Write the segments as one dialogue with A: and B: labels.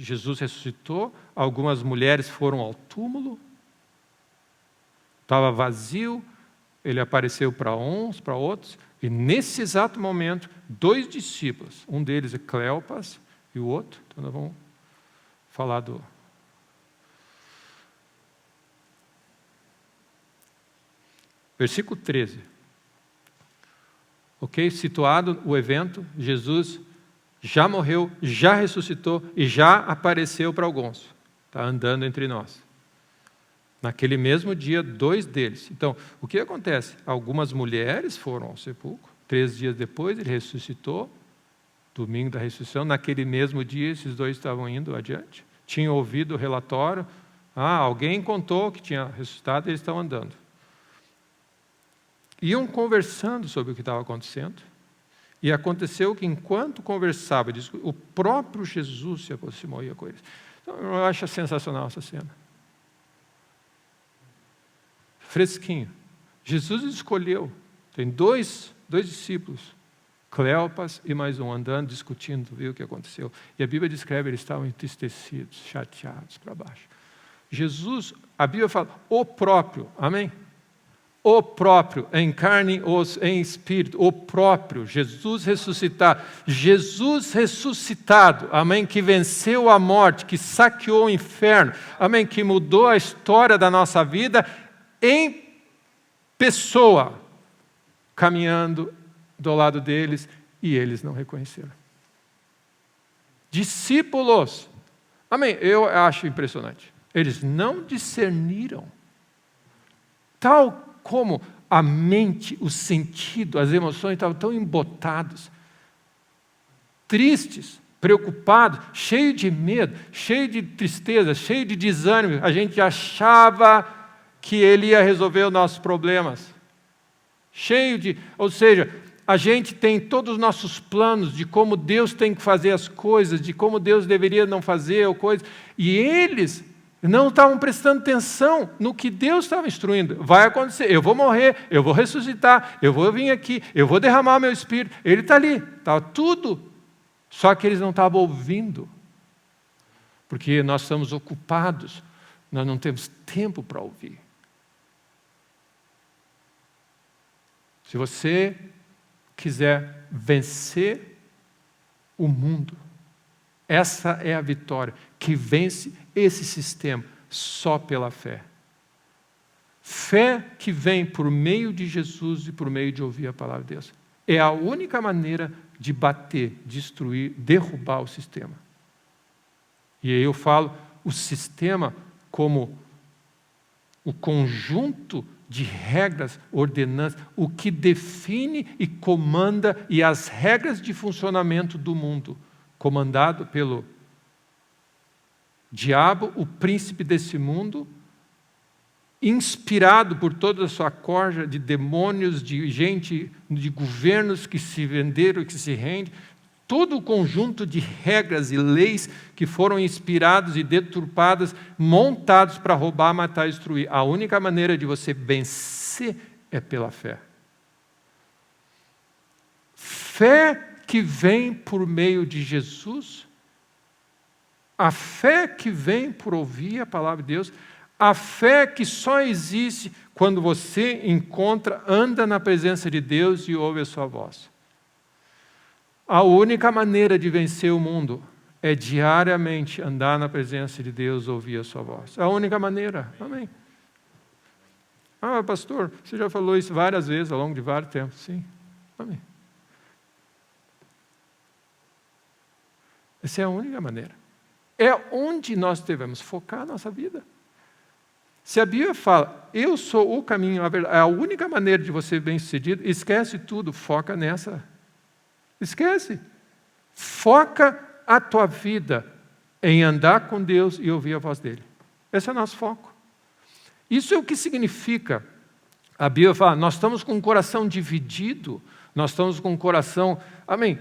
A: Jesus ressuscitou, algumas mulheres foram ao túmulo, estava vazio, ele apareceu para uns, para outros, e nesse exato momento, 2 discípulos, um deles é Cleopas e o outro, então nós vamos falar do... Versículo 13. Ok? Situado o evento, Jesus já morreu, já ressuscitou e já apareceu para alguns. Está andando entre nós. Naquele mesmo dia, 2 deles. Então, o que acontece? Algumas mulheres foram ao sepulcro. 3 dias depois, ele ressuscitou. Domingo da ressurreição. Naquele mesmo dia, esses 2 estavam indo adiante. Tinham ouvido o relatório. Alguém contou que tinha ressuscitado e eles estão andando. Iam conversando sobre o que estava acontecendo. E aconteceu que, enquanto conversava, o próprio Jesus se aproximou e ia com eles. Então, eu acho sensacional essa cena. Fresquinho. Jesus escolheu. Tem dois discípulos, Cleopas e mais um, andando, discutindo, viu o que aconteceu. E a Bíblia descreve, eles estavam entristecidos, chateados para baixo. Jesus, a Bíblia fala, o próprio, amém? O próprio, em carne e osso, em espírito, o próprio, Jesus ressuscitado, amém, que venceu a morte, que saqueou o inferno, amém, que mudou a história da nossa vida, em pessoa, caminhando do lado deles, e eles não reconheceram. Discípulos, amém, eu acho impressionante, eles não discerniram, tal como a mente, o sentido, as emoções estavam tão embotados, tristes, preocupados, cheios de medo, cheios de tristeza, cheios de desânimo. A gente achava que ele ia resolver os nossos problemas. Ou seja, a gente tem todos os nossos planos de como Deus tem que fazer as coisas, de como Deus deveria não fazer ou coisa, e eles não estavam prestando atenção no que Deus estava instruindo. Vai acontecer, eu vou morrer, eu vou ressuscitar, eu vou vir aqui, eu vou derramar meu Espírito. Ele está ali, está tudo. Só que eles não estavam ouvindo. Porque nós estamos ocupados, nós não temos tempo para ouvir. Se você quiser vencer o mundo, essa é a vitória que vence esse sistema só pela fé. Fé que vem por meio de Jesus e por meio de ouvir a palavra de Deus. É a única maneira de bater, destruir, derrubar o sistema. E aí eu falo o sistema como o conjunto de regras, ordenanças, o que define e comanda e as regras de funcionamento do mundo, comandado pelo diabo, o príncipe desse mundo, inspirado por toda a sua corja de demônios, de gente, de governos que se venderam e que se rendem, todo o conjunto de regras e leis que foram inspirados e deturpadas, montados para roubar, matar e destruir. A única maneira de você vencer é pela fé. Fé que vem por meio de Jesus, a fé que vem por ouvir a palavra de Deus, a fé que só existe quando você anda na presença de Deus e ouve a sua voz. A única maneira de vencer o mundo é diariamente andar na presença de Deus e ouvir a sua voz. A única maneira. Amém. Pastor, você já falou isso várias vezes ao longo de vários tempos. Sim. Amém. Essa é a única maneira. É onde nós devemos focar a nossa vida. Se a Bíblia fala, eu sou o caminho, a verdade, é a única maneira de você ser bem-sucedido, esquece tudo, foca nessa. Esquece. Foca a tua vida em andar com Deus e ouvir a voz dele. Esse é o nosso foco. Isso é o que significa. A Bíblia fala, nós estamos com o coração dividido, nós estamos com o coração, amém,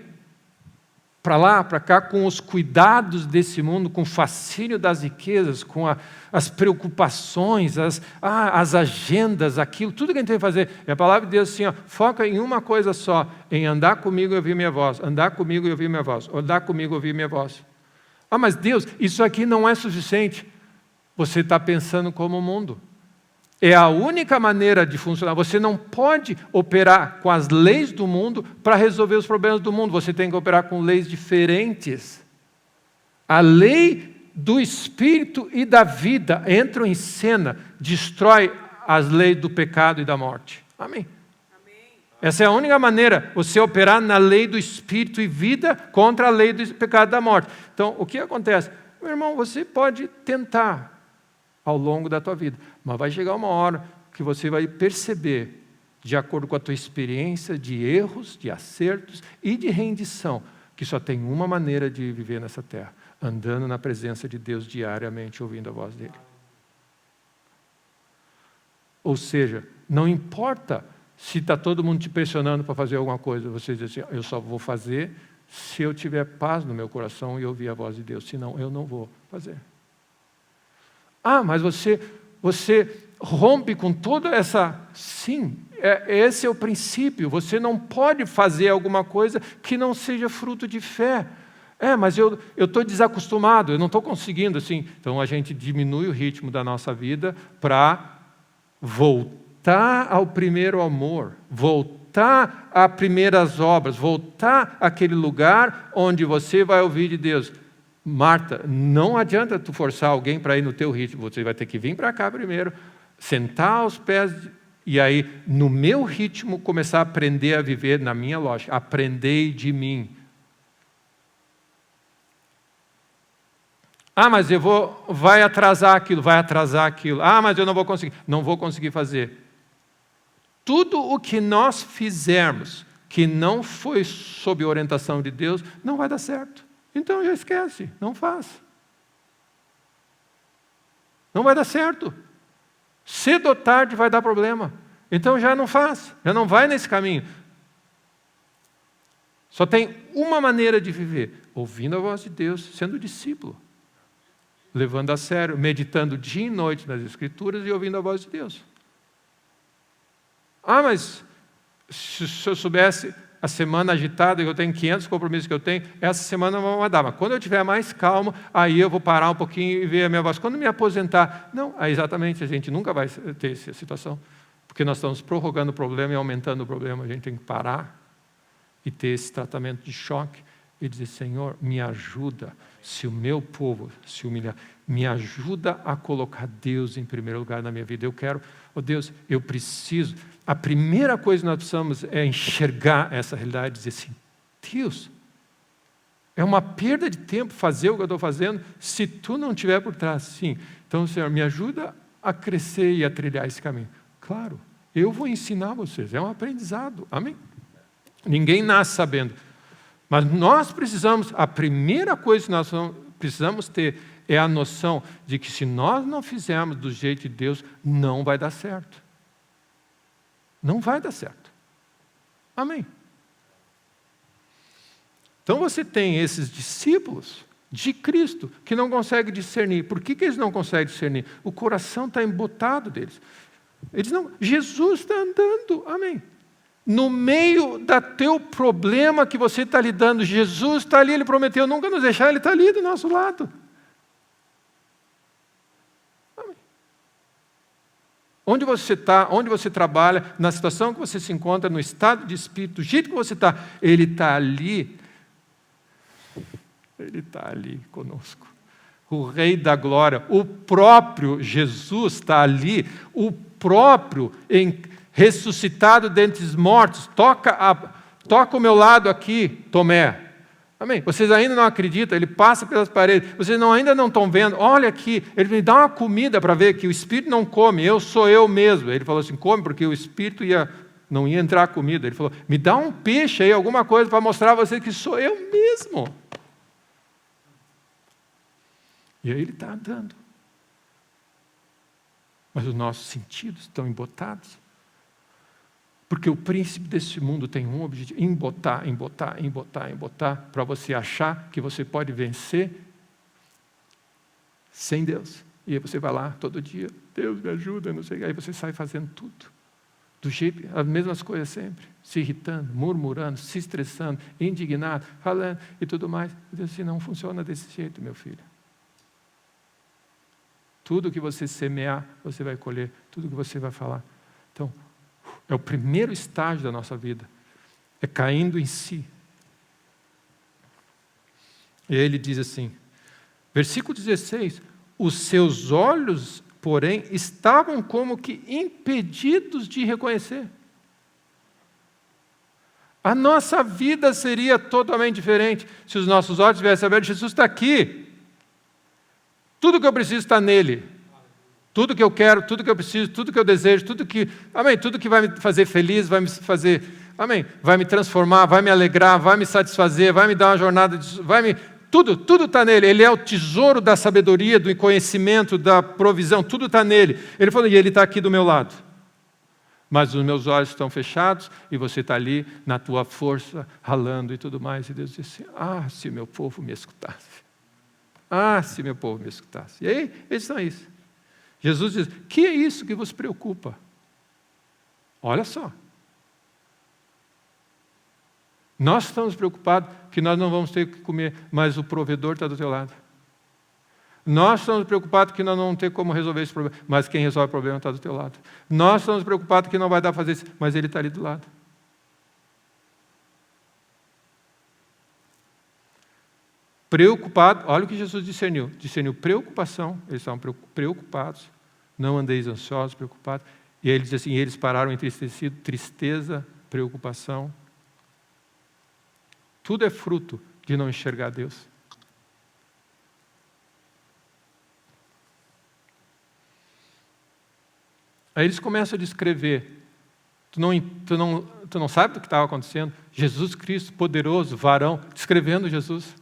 A: para lá, para cá, com os cuidados desse mundo, com o fascínio das riquezas, com as preocupações, as agendas, aquilo, tudo que a gente tem que fazer. E a palavra de Deus assim, foca em uma coisa só, em andar comigo e ouvir minha voz, andar comigo e ouvir minha voz, andar comigo e ouvir minha voz. Ah, mas Deus, isso aqui não é suficiente. Você está pensando como o mundo. É a única maneira de funcionar. Você não pode operar com as leis do mundo para resolver os problemas do mundo. Você tem que operar com leis diferentes. A lei do Espírito e da vida entram em cena, destrói as leis do pecado e da morte. Amém. Essa é a única maneira, você operar na lei do Espírito e vida contra a lei do pecado e da morte. Então, o que acontece? Meu irmão, você pode tentar ao longo da tua vida, mas vai chegar uma hora que você vai perceber, de acordo com a tua experiência de erros, de acertos e de rendição, que só tem uma maneira de viver nessa terra, andando na presença de Deus diariamente, ouvindo a voz dele. Ou seja, não importa se está todo mundo te pressionando para fazer alguma coisa, você diz assim, eu só vou fazer se eu tiver paz no meu coração e ouvir a voz de Deus, senão eu não vou fazer. Ah, mas você rompe com toda essa... Sim, esse é o princípio. Você não pode fazer alguma coisa que não seja fruto de fé. Mas eu estou desacostumado, eu não estou conseguindo assim. Então a gente diminui o ritmo da nossa vida para voltar ao primeiro amor, voltar às primeiras obras, voltar àquele lugar onde você vai ouvir de Deus. Marta, não adianta tu forçar alguém para ir no teu ritmo, você vai ter que vir para cá primeiro, sentar aos pés, e aí, no meu ritmo, começar a aprender a viver na minha lógica. Aprendei de mim. Ah, mas vai atrasar aquilo. Ah, mas eu não vou conseguir fazer. Tudo o que nós fizermos, que não foi sob orientação de Deus, não vai dar certo. Então já esquece, não faz. Não vai dar certo. Cedo ou tarde vai dar problema. Então já não faz, já não vai nesse caminho. Só tem uma maneira de viver, ouvindo a voz de Deus, sendo discípulo. Levando a sério, meditando dia e noite nas Escrituras e ouvindo a voz de Deus. Ah, mas se eu soubesse a semana agitada, que eu tenho 500 compromissos que eu tenho, essa semana não vai dar. Mas quando eu estiver mais calmo, aí eu vou parar um pouquinho e ver a minha voz. Quando me aposentar, não, exatamente, a gente nunca vai ter essa situação. Porque nós estamos prorrogando o problema e aumentando o problema. A gente tem que parar e ter esse tratamento de choque e dizer, Senhor, me ajuda, se o meu povo se humilhar, me ajuda a colocar Deus em primeiro lugar na minha vida. Eu quero, Deus, eu preciso. A primeira coisa que nós precisamos é enxergar essa realidade e dizer assim, Deus, é uma perda de tempo fazer o que eu estou fazendo se tu não estiver por trás. Sim, então, Senhor, me ajuda a crescer e a trilhar esse caminho. Claro, eu vou ensinar vocês, é um aprendizado, amém? Ninguém nasce sabendo, mas nós precisamos, a primeira coisa que nós precisamos ter é a noção de que se nós não fizermos do jeito de Deus, não vai dar certo. Não vai dar certo. Amém. Então você tem esses discípulos de Cristo que não conseguem discernir. Por que eles não conseguem discernir? O coração está embotado deles. Eles não. Jesus está andando. Amém. No meio do teu problema que você está lidando, Jesus está ali, Ele prometeu nunca nos deixar, Ele está ali do nosso lado. Amém. Onde você está, onde você trabalha, na situação que você se encontra, no estado de espírito, do jeito que você está, Ele está ali. Ele está ali conosco. O Rei da Glória, o próprio Jesus está ali, o próprio ressuscitado dentre os mortos. Toca o meu lado aqui, Tomé. Amém? Vocês ainda não acreditam, ele passa pelas paredes, vocês ainda não estão vendo, olha aqui, ele me dá uma comida para ver que o Espírito não come, sou eu mesmo. Ele falou assim, come, porque o Espírito não ia entrar comida. Ele falou, me dá um peixe aí, alguma coisa para mostrar a vocês que sou eu mesmo. E aí ele está andando. Mas os nossos sentidos estão embotados. Porque o príncipe desse mundo tem um objetivo, embotar, para você achar que você pode vencer sem Deus. E aí você vai lá todo dia, Deus me ajuda, não sei, aí você sai fazendo tudo. do jeito, as mesmas coisas sempre, se irritando, murmurando, se estressando, indignado, falando e tudo mais. Deus disse, não funciona desse jeito, meu filho. Tudo que você semear, você vai colher. Tudo que você vai falar. Então, é o primeiro estágio da nossa vida. É caindo em si. E aí ele diz assim, versículo 16, os seus olhos, porém, estavam como que impedidos de reconhecer. A nossa vida seria totalmente diferente se os nossos olhos tivessem abertos. Jesus está aqui. Tudo que eu preciso está nele. Tudo que eu quero, tudo que eu preciso, tudo que eu desejo, amém, tudo que vai me fazer feliz, vai me fazer, amém, vai me transformar, vai me alegrar, vai me satisfazer, vai me dar uma jornada, tudo está nele. Ele é o tesouro da sabedoria, do conhecimento, da provisão, tudo está nele. Ele falou, e ele está aqui do meu lado. Mas os meus olhos estão fechados e você está ali na tua força, ralando e tudo mais. E Deus disse, se meu povo me escutasse. Se meu povo me escutasse. E aí, eles são isso. Jesus diz, que é isso que vos preocupa? Olha só. Nós estamos preocupados que nós não vamos ter o que comer, mas o provedor está do teu lado. Nós estamos preocupados que nós não vamos ter como resolver esse problema, mas quem resolve o problema está do teu lado. Nós estamos preocupados que não vai dar para fazer isso, mas ele está ali do lado. Preocupado, olha o que Jesus discerniu. Discerniu preocupação, eles estavam preocupados, não andeis ansiosos, preocupados. E aí ele diz assim, eles pararam entristecidos, tristeza, preocupação. Tudo é fruto de não enxergar Deus. Aí eles começam a descrever, tu não sabe do que estava acontecendo? Jesus Cristo, poderoso, varão, descrevendo Jesus.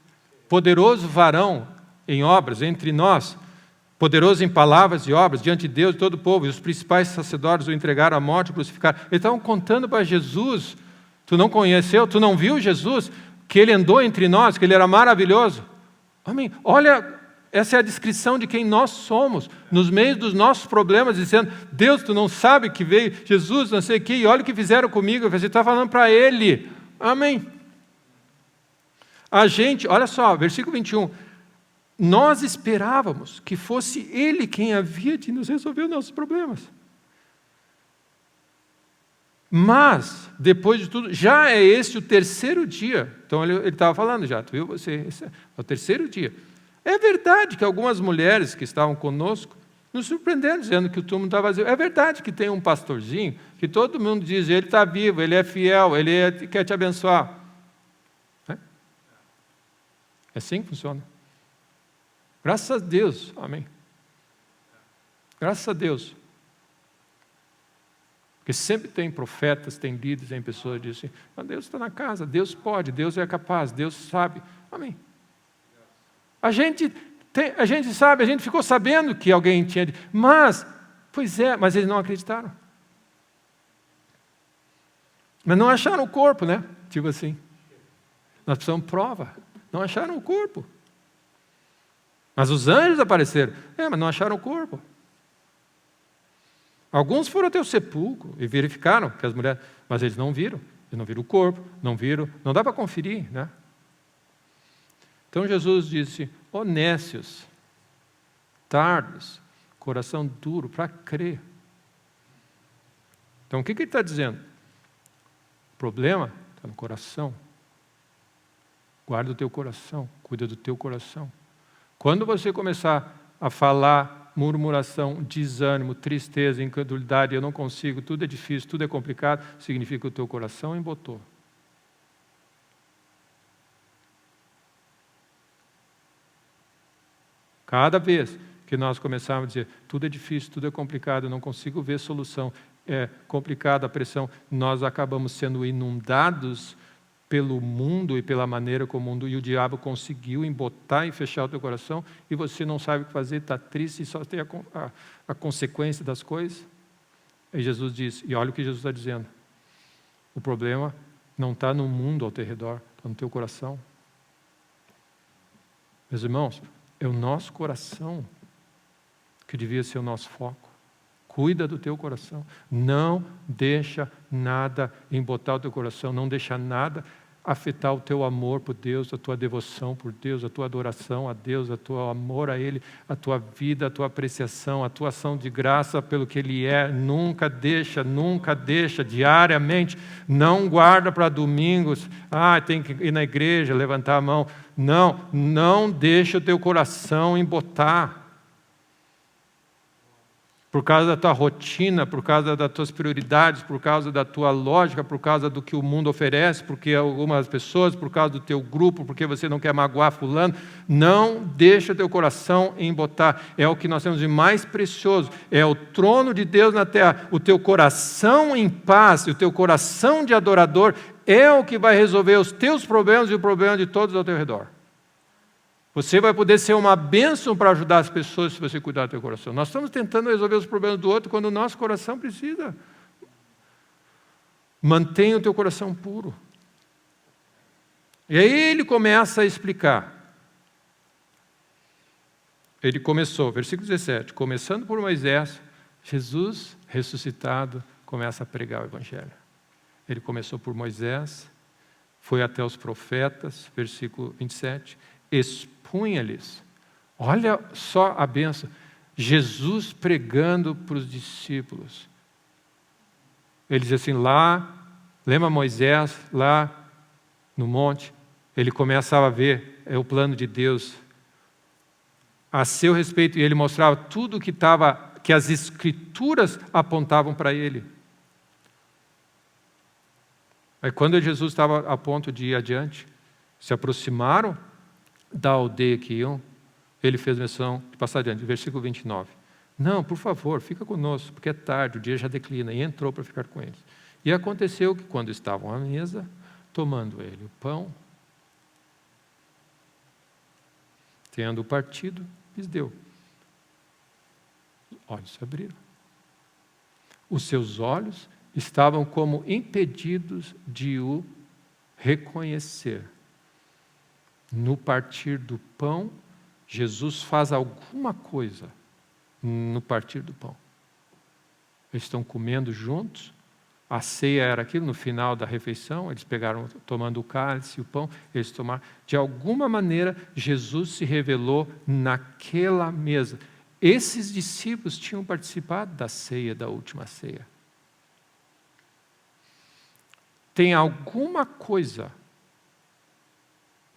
A: Poderoso varão em obras entre nós, poderoso em palavras e obras diante de Deus e todo o povo, e os principais sacerdotes o entregaram à morte e crucificaram. Eles estavam contando para Jesus, tu não conheceu, tu não viu Jesus, que ele andou entre nós, que ele era maravilhoso. Amém. Olha, essa é a descrição de quem nós somos, nos meios dos nossos problemas, dizendo, Deus, tu não sabe que veio Jesus, não sei o quê, e olha o que fizeram comigo, você está falando para ele. Amém. A gente, olha só, versículo 21, nós esperávamos que fosse ele quem havia de nos resolver os nossos problemas. Mas, depois de tudo, já é esse o terceiro dia. Então ele estava falando já, tu viu você? Esse é o terceiro dia. É verdade que algumas mulheres que estavam conosco nos surpreenderam dizendo que o túmulo estava vazio. É verdade que tem um pastorzinho que todo mundo diz, ele está vivo, ele é fiel, quer te abençoar. É assim que funciona. Graças a Deus, amém. Graças a Deus. Porque sempre tem profetas, tem líderes, tem pessoas que dizem assim, Deus está na casa, Deus pode, Deus é capaz, Deus sabe. Amém. A gente sabe, a gente ficou sabendo que alguém tinha dito, mas eles não acreditaram. Mas não acharam o corpo, né? Tipo assim. Nós precisamos de prova. Não acharam o corpo. Mas os anjos apareceram. Mas não acharam o corpo. Alguns foram até o sepulcro e verificaram que as mulheres... Mas eles não viram. Eles não viram o corpo, não viram... Não dá para conferir, né? Então Jesus disse, nécios, tardos, coração duro para crer. Então o que ele está dizendo? O problema está no coração. Guarda o teu coração, cuida do teu coração. Quando você começar a falar murmuração, desânimo, tristeza, incredulidade, eu não consigo, tudo é difícil, tudo é complicado, significa que o teu coração embotou. Cada vez que nós começarmos a dizer, tudo é difícil, tudo é complicado, eu não consigo ver solução, é complicado a pressão, nós acabamos sendo inundados pelo mundo e pela maneira como o mundo e o diabo conseguiu embotar e fechar o teu coração e você não sabe o que fazer, está triste e só tem a consequência das coisas. E Jesus diz, e olha o que Jesus está dizendo, o problema não está no mundo ao teu redor, está no teu coração. Meus irmãos, é o nosso coração que devia ser o nosso foco. Cuida do teu coração. Não deixa nada embotar o teu coração. Não deixa nada afetar o teu amor por Deus, a tua devoção por Deus, a tua adoração a Deus, o teu amor a Ele, a tua vida, a tua apreciação, a tua ação de graça pelo que Ele é. Nunca deixa, diariamente. Não guarda para domingos. Tem que ir na igreja, levantar a mão. Não deixa o teu coração embotar. Por causa da tua rotina, por causa das tuas prioridades, por causa da tua lógica, por causa do que o mundo oferece, porque algumas pessoas, por causa do teu grupo, porque você não quer magoar fulano. Não deixa o teu coração embotar. É o que nós temos de mais precioso. É o trono de Deus na terra. O teu coração em paz, o teu coração de adorador é o que vai resolver os teus problemas e o problema de todos ao teu redor. Você vai poder ser uma bênção para ajudar as pessoas se você cuidar do teu coração. Nós estamos tentando resolver os problemas do outro quando o nosso coração precisa. Mantenha o teu coração puro. E aí ele começa a explicar. Ele começou, versículo 17, começando por Moisés, Jesus ressuscitado começa a pregar o Evangelho. Ele começou por Moisés, foi até os profetas, versículo 27, expunha-lhes. Olha só a bênção. Jesus pregando para os discípulos. Ele diz assim, lembra Moisés, lá no monte, ele começava a ver o plano de Deus a seu respeito, e ele mostrava tudo que as Escrituras apontavam para ele. Aí quando Jesus estava a ponto de ir adiante, se aproximaram da aldeia que iam, ele fez menção de passar adiante, versículo 29. Não, por favor, fica conosco, porque é tarde, o dia já declina, e entrou para ficar com eles. E aconteceu que quando estavam à mesa, tomando ele o pão, tendo partido, lhes deu. Os olhos se abriram. Os seus olhos estavam como impedidos de o reconhecer. No partir do pão, Jesus faz alguma coisa no partir do pão. Eles estão comendo juntos, a ceia era aquilo, no final da refeição, eles pegaram, tomando o cálice e o pão, eles tomaram. De alguma maneira, Jesus se revelou naquela mesa. Esses discípulos tinham participado da ceia, da última ceia. Tem alguma coisa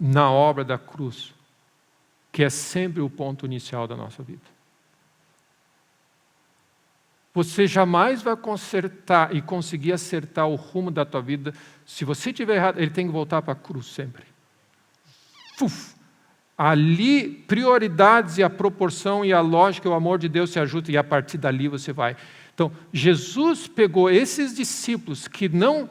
A: na obra da cruz, que é sempre o ponto inicial da nossa vida. Você jamais vai consertar e conseguir acertar o rumo da tua vida. Se você estiver errado, ele tem que voltar para a cruz sempre. Ali, prioridades e a proporção e a lógica e o amor de Deus se ajudam, e a partir dali você vai. Então, Jesus pegou esses discípulos que não...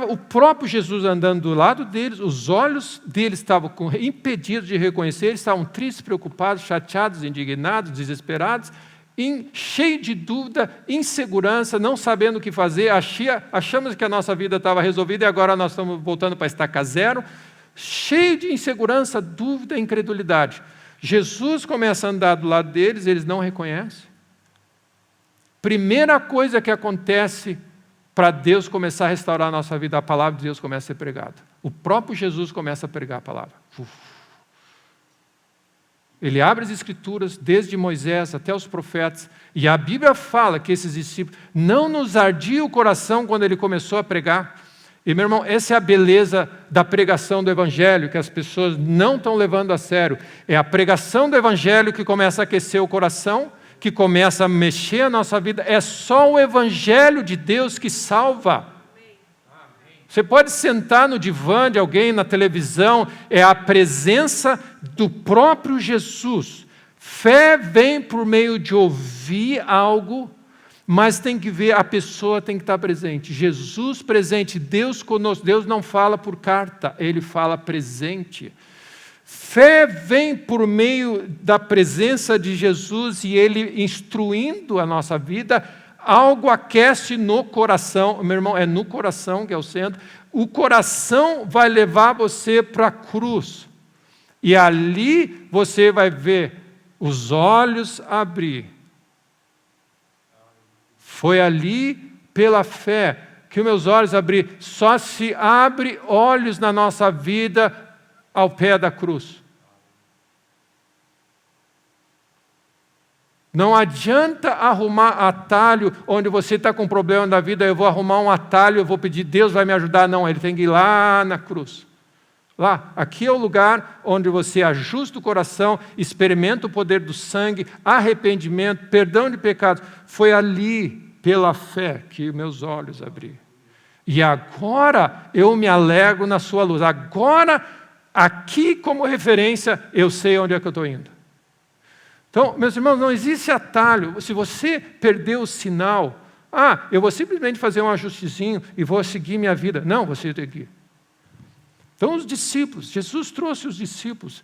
A: o próprio Jesus andando do lado deles, os olhos deles estavam impedidos de reconhecer, eles estavam tristes, preocupados, chateados, indignados, desesperados, cheio de dúvida, insegurança, não sabendo o que fazer, achamos que a nossa vida estava resolvida e agora nós estamos voltando para estaca zero, cheio de insegurança, dúvida, incredulidade. Jesus começa a andar do lado deles, eles não reconhecem. Primeira coisa que acontece para Deus começar a restaurar a nossa vida, a palavra de Deus começa a ser pregada. O próprio Jesus começa a pregar a palavra. Ele abre as Escrituras, desde Moisés até os profetas, e a Bíblia fala que esses discípulos, não nos ardia o coração quando ele começou a pregar. E, meu irmão, essa é a beleza da pregação do Evangelho, que as pessoas não estão levando a sério. É a pregação do Evangelho que começa a aquecer o coração, que começa a mexer a nossa vida. É só o Evangelho de Deus que salva. Você pode sentar no divã de alguém, na televisão, é a presença do próprio Jesus. Fé vem por meio de ouvir algo, mas tem que ver, a pessoa tem que estar presente. Jesus presente, Deus conosco. Deus não fala por carta, Ele fala presente. Fé vem por meio da presença de Jesus e Ele instruindo a nossa vida. Algo aquece no coração, meu irmão, é no coração que é o centro. O coração vai levar você para a cruz. E ali você vai ver os olhos abrir. Foi ali, pela fé, que meus olhos abri. Só se abre olhos na nossa vida ao pé da cruz. Não adianta arrumar atalho onde você está com um problema na vida, eu vou arrumar um atalho, eu vou pedir, Deus vai me ajudar. Não, Ele tem que ir lá na cruz. Lá, aqui é o lugar onde você ajusta o coração, experimenta o poder do sangue, arrependimento, perdão de pecados. Foi ali, pela fé, que meus olhos abri. E agora eu me alegro na sua luz. Agora, aqui como referência, eu sei onde é que eu estou indo. Então, meus irmãos, não existe atalho. Se você perdeu o sinal, eu vou simplesmente fazer um ajustezinho e vou seguir minha vida. Não, você tem que ir. Então, os discípulos, Jesus trouxe os discípulos.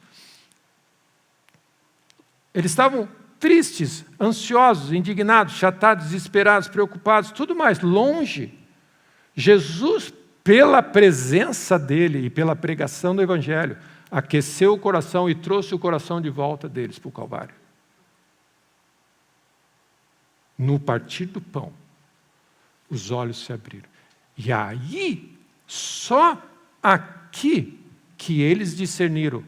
A: Eles estavam tristes, ansiosos, indignados, chatados, desesperados, preocupados, tudo mais, longe. Jesus, pela presença dele e pela pregação do Evangelho, aqueceu o coração e trouxe o coração de volta deles para o Calvário. No partir do pão, os olhos se abriram. E aí, só aqui que eles discerniram.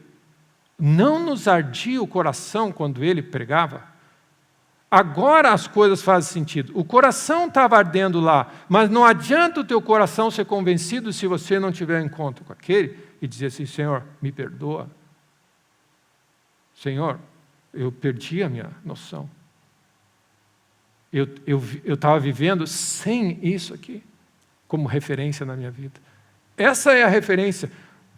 A: Não nos ardia o coração quando ele pregava? Agora as coisas fazem sentido. O coração estava ardendo lá, mas não adianta o teu coração ser convencido se você não tiver encontro com aquele e dizer assim, Senhor, me perdoa. Senhor, eu perdi a minha noção. Eu estava vivendo sem isso aqui, como referência na minha vida. Essa é a referência.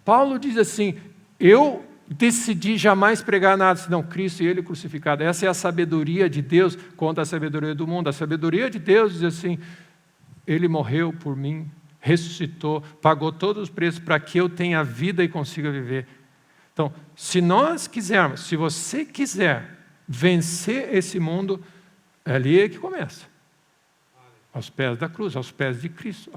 A: Paulo diz assim, eu decidi jamais pregar nada senão Cristo e Ele crucificado. Essa é a sabedoria de Deus contra a sabedoria do mundo. A sabedoria de Deus diz assim, Ele morreu por mim, ressuscitou, pagou todos os preços para que eu tenha vida e consiga viver. Então, se nós quisermos, se você quiser vencer esse mundo, é ali que começa. Aos pés da cruz, aos pés de Cristo.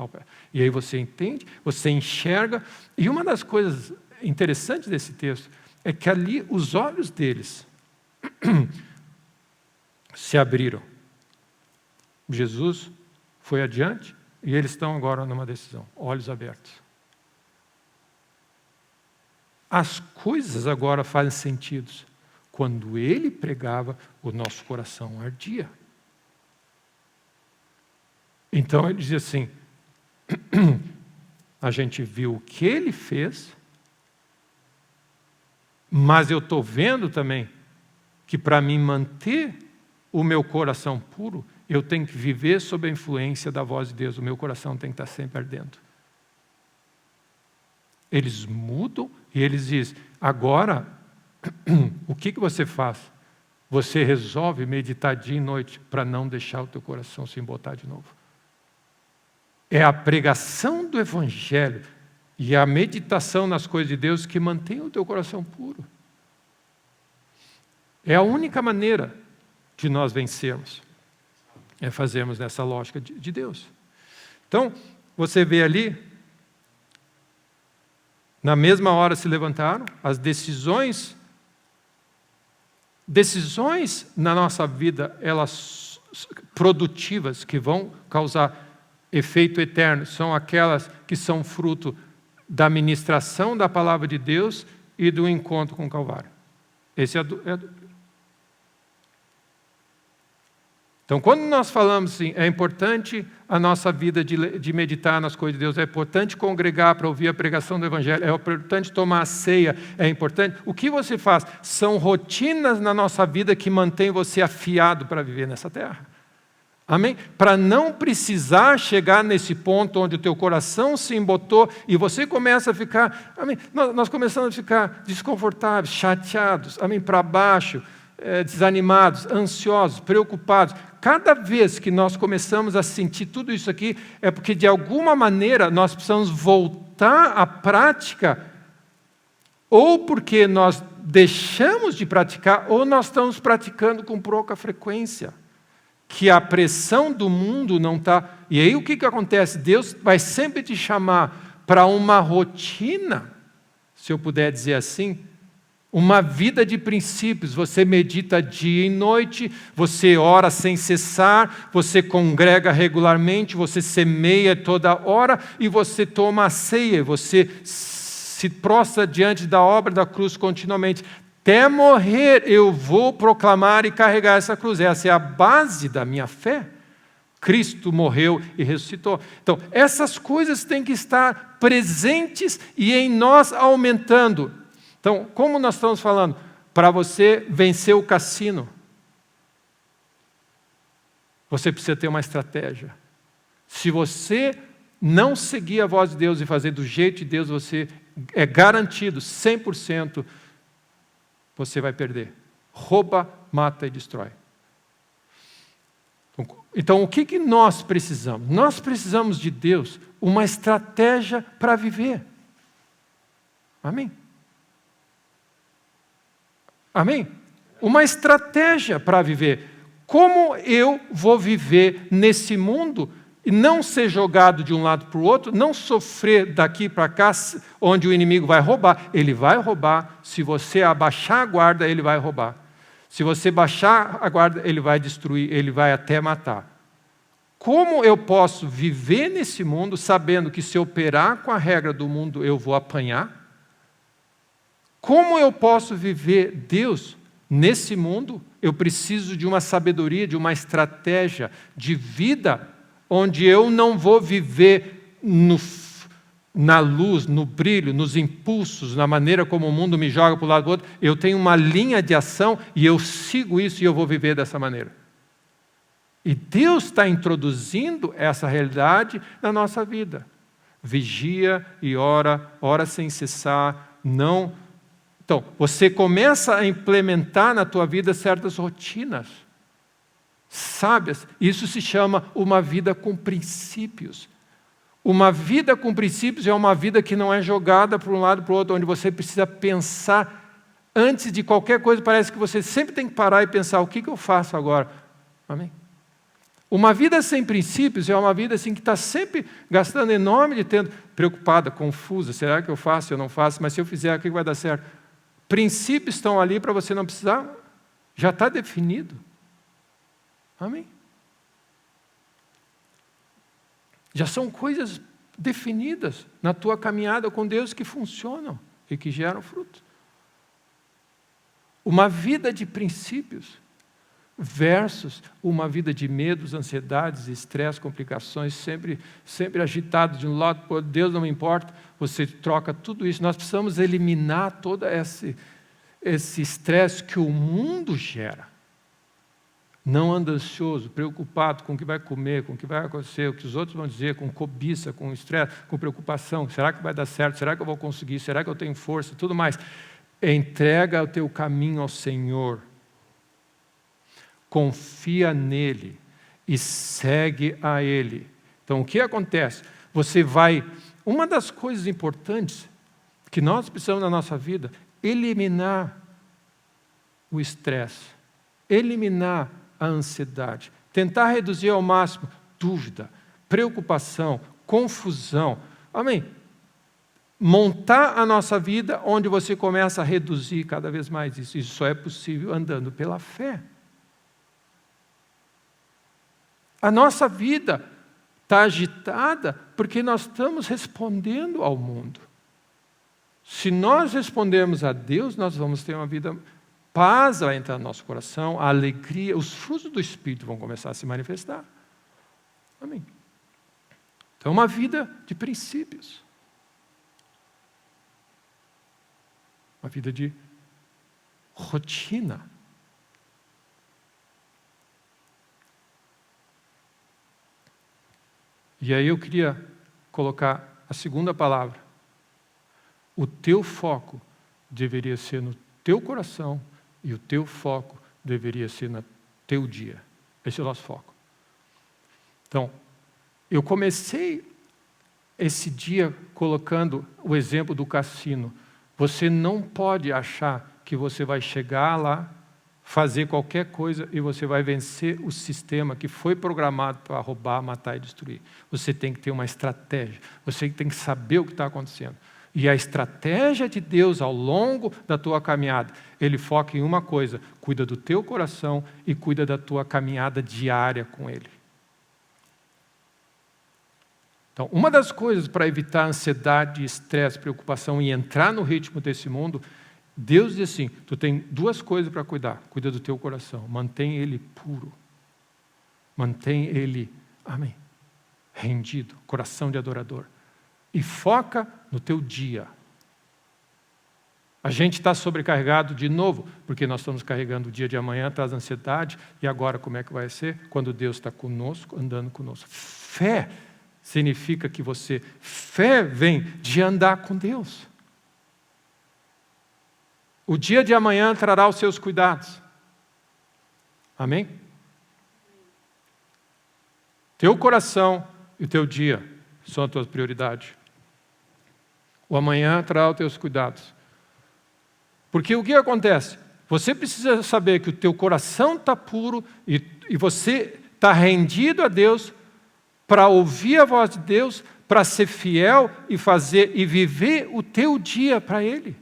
A: E aí você entende, você enxerga. E uma das coisas interessantes desse texto é que ali os olhos deles se abriram. Jesus foi adiante e eles estão agora numa decisão, olhos abertos. As coisas agora fazem sentido. Quando ele pregava, o nosso coração ardia. Então ele dizia assim, a gente viu o que ele fez, mas eu estou vendo também que para mim manter o meu coração puro, eu tenho que viver sob a influência da voz de Deus, o meu coração tem que estar sempre ardendo. Eles mudam e eles dizem, agora, o que você faz? Você resolve meditar dia e noite para não deixar o teu coração se embotar de novo. É a pregação do Evangelho e a meditação nas coisas de Deus que mantém o teu coração puro. É a única maneira de nós vencermos. É fazermos nessa lógica de Deus. Então, você vê ali, na mesma hora se levantaram, as decisões na nossa vida, elas produtivas, que vão causar efeito eterno, são aquelas que são fruto da ministração da palavra de Deus e do encontro com o Calvário. Esse Então, quando nós falamos assim, é importante a nossa vida de meditar nas coisas de Deus, é importante congregar para ouvir a pregação do Evangelho, é importante tomar a ceia, é importante. O que você faz? São rotinas na nossa vida que mantêm você afiado para viver nessa terra. Amém? Para não precisar chegar nesse ponto onde o teu coração se embotou e você começa a ficar, amém? Nós começamos a ficar desconfortáveis, chateados, amém? Para baixo, desanimados, ansiosos, preocupados. Cada vez que nós começamos a sentir tudo isso aqui, é porque de alguma maneira nós precisamos voltar à prática, ou porque nós deixamos de praticar, ou nós estamos praticando com pouca frequência. Que a pressão do mundo não está... E aí o que acontece? Deus vai sempre te chamar para uma rotina, se eu puder dizer assim, Uma vida de princípios, você medita dia e noite, você ora sem cessar, você congrega regularmente, você semeia toda hora e você toma a ceia, você se prostra diante da obra da cruz continuamente. Até morrer eu vou proclamar e carregar essa cruz. Essa é a base da minha fé. Cristo morreu e ressuscitou. Então, essas coisas têm que estar presentes e em nós aumentando. Então, como nós estamos falando? Para você vencer o cassino, você precisa ter uma estratégia. Se você não seguir a voz de Deus e fazer do jeito de Deus, você é garantido, 100%, você vai perder. Rouba, mata e destrói. Então, o que nós precisamos? Nós precisamos de Deus, uma estratégia para viver. Amém? Amém? Uma estratégia para viver. Como eu vou viver nesse mundo e não ser jogado de um lado para o outro, não sofrer daqui para cá, onde o inimigo vai roubar. Ele vai roubar. Se você abaixar a guarda, ele vai roubar. Se você baixar a guarda, ele vai destruir, ele vai até matar. Como eu posso viver nesse mundo sabendo que se eu operar com a regra do mundo, eu vou apanhar? Como eu posso viver Deus nesse mundo? Eu preciso de uma sabedoria, de uma estratégia de vida, onde eu não vou viver na luz, no brilho, nos impulsos, na maneira como o mundo me joga para o lado do outro. Eu tenho uma linha de ação e eu sigo isso e eu vou viver dessa maneira. E Deus está introduzindo essa realidade na nossa vida. Vigia e ora, ora sem cessar, não... Então, você começa a implementar na tua vida certas rotinas sábias. Isso se chama uma vida com princípios. Uma vida com princípios é uma vida que não é jogada para um lado para o outro, onde você precisa pensar antes de qualquer coisa. Parece que você sempre tem que parar e pensar, o que eu faço agora? Amém? Uma vida sem princípios é uma vida assim que está sempre gastando enorme de tempo, preocupada, confusa. Será que eu faço? Eu não faço? Mas se eu fizer, o que vai dar certo? Princípios estão ali para você não precisar, já está definido. Amém? Já são coisas definidas na tua caminhada com Deus que funcionam e que geram fruto. Uma vida de princípios versus uma vida de medos, ansiedades, estresse, complicações, sempre agitado de um lado para o outro. Deus não me importa, você troca tudo isso. Nós precisamos eliminar todo esse estresse que o mundo gera. Não anda ansioso, preocupado com o que vai comer, com o que vai acontecer, o que os outros vão dizer, com cobiça, com estresse, com preocupação. Será que vai dar certo? Será que eu vou conseguir? Será que eu tenho força? Tudo mais. Entrega o teu caminho ao Senhor. Confia nele e segue a ele. Então, o que acontece? Você vai... Uma das coisas importantes que nós precisamos na nossa vida, eliminar o estresse, eliminar a ansiedade, tentar reduzir ao máximo dúvida, preocupação, confusão. Amém? Montar a nossa vida onde você começa a reduzir cada vez mais isso. Isso só é possível andando pela fé. A nossa vida está agitada porque nós estamos respondendo ao mundo. Se nós respondermos a Deus, nós vamos ter uma vida... Paz vai entrar no nosso coração, a alegria, os frutos do Espírito vão começar a se manifestar. Amém. Então, uma vida de princípios. Uma vida de rotina. E aí eu queria colocar a segunda palavra. O teu foco deveria ser no teu coração e o teu foco deveria ser no teu dia. Esse é o nosso foco. Então, eu comecei esse dia colocando o exemplo do cassino. Você não pode achar que você vai chegar lá, fazer qualquer coisa e você vai vencer o sistema que foi programado para roubar, matar e destruir. Você tem que ter uma estratégia. Você tem que saber o que está acontecendo. E a estratégia de Deus ao longo da tua caminhada, Ele foca em uma coisa: cuida do teu coração e cuida da tua caminhada diária com Ele. Então, uma das coisas para evitar ansiedade, estresse, preocupação e entrar no ritmo desse mundo, Deus diz assim: tu tem duas coisas para cuidar. Cuida do teu coração, mantém ele puro. Mantém ele, amém, rendido, coração de adorador. E foca no teu dia. A gente está sobrecarregado de novo, porque nós estamos carregando o dia de amanhã, traz ansiedade, e agora como é que vai ser? Quando Deus está conosco, andando conosco. Fé significa que fé vem de andar com Deus. O dia de amanhã trará os seus cuidados. Amém? Teu coração e o teu dia são a tua prioridade. O amanhã trará os teus cuidados. Porque o que acontece? Você precisa saber que o teu coração está puro e você está rendido a Deus para ouvir a voz de Deus, para ser fiel e fazer e viver o teu dia para Ele.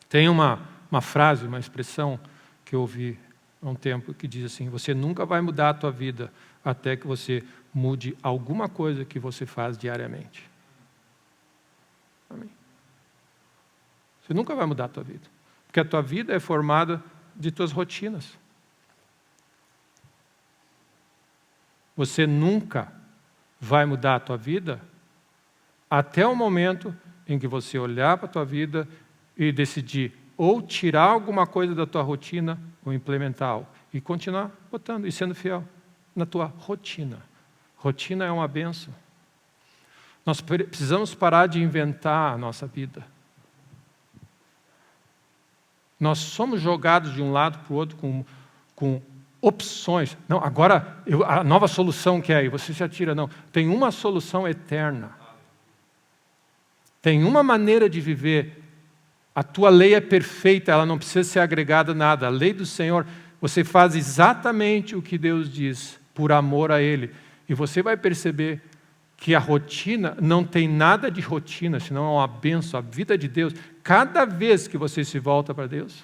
A: Tem uma frase, uma expressão que eu ouvi há um tempo que diz assim: você nunca vai mudar a tua vida até que você mude alguma coisa que você faz diariamente. Amém? Você nunca vai mudar a tua vida, porque a tua vida é formada de tuas rotinas. Você nunca vai mudar a tua vida até o momento em que você olhar para a tua vida e decidir ou tirar alguma coisa da tua rotina ou implementar algo. E continuar botando e sendo fiel na tua rotina. Rotina é uma bênção. Nós precisamos parar de inventar a nossa vida. Nós somos jogados de um lado para o outro com opções. Não, agora a nova solução que é aí, você se atira. Não, tem uma solução eterna. Tem uma maneira de viver. A tua lei é perfeita, ela não precisa ser agregada a nada. A lei do Senhor, você faz exatamente o que Deus diz, por amor a Ele. E você vai perceber que a rotina não tem nada de rotina, senão é uma bênção. A vida de Deus, cada vez que você se volta para Deus,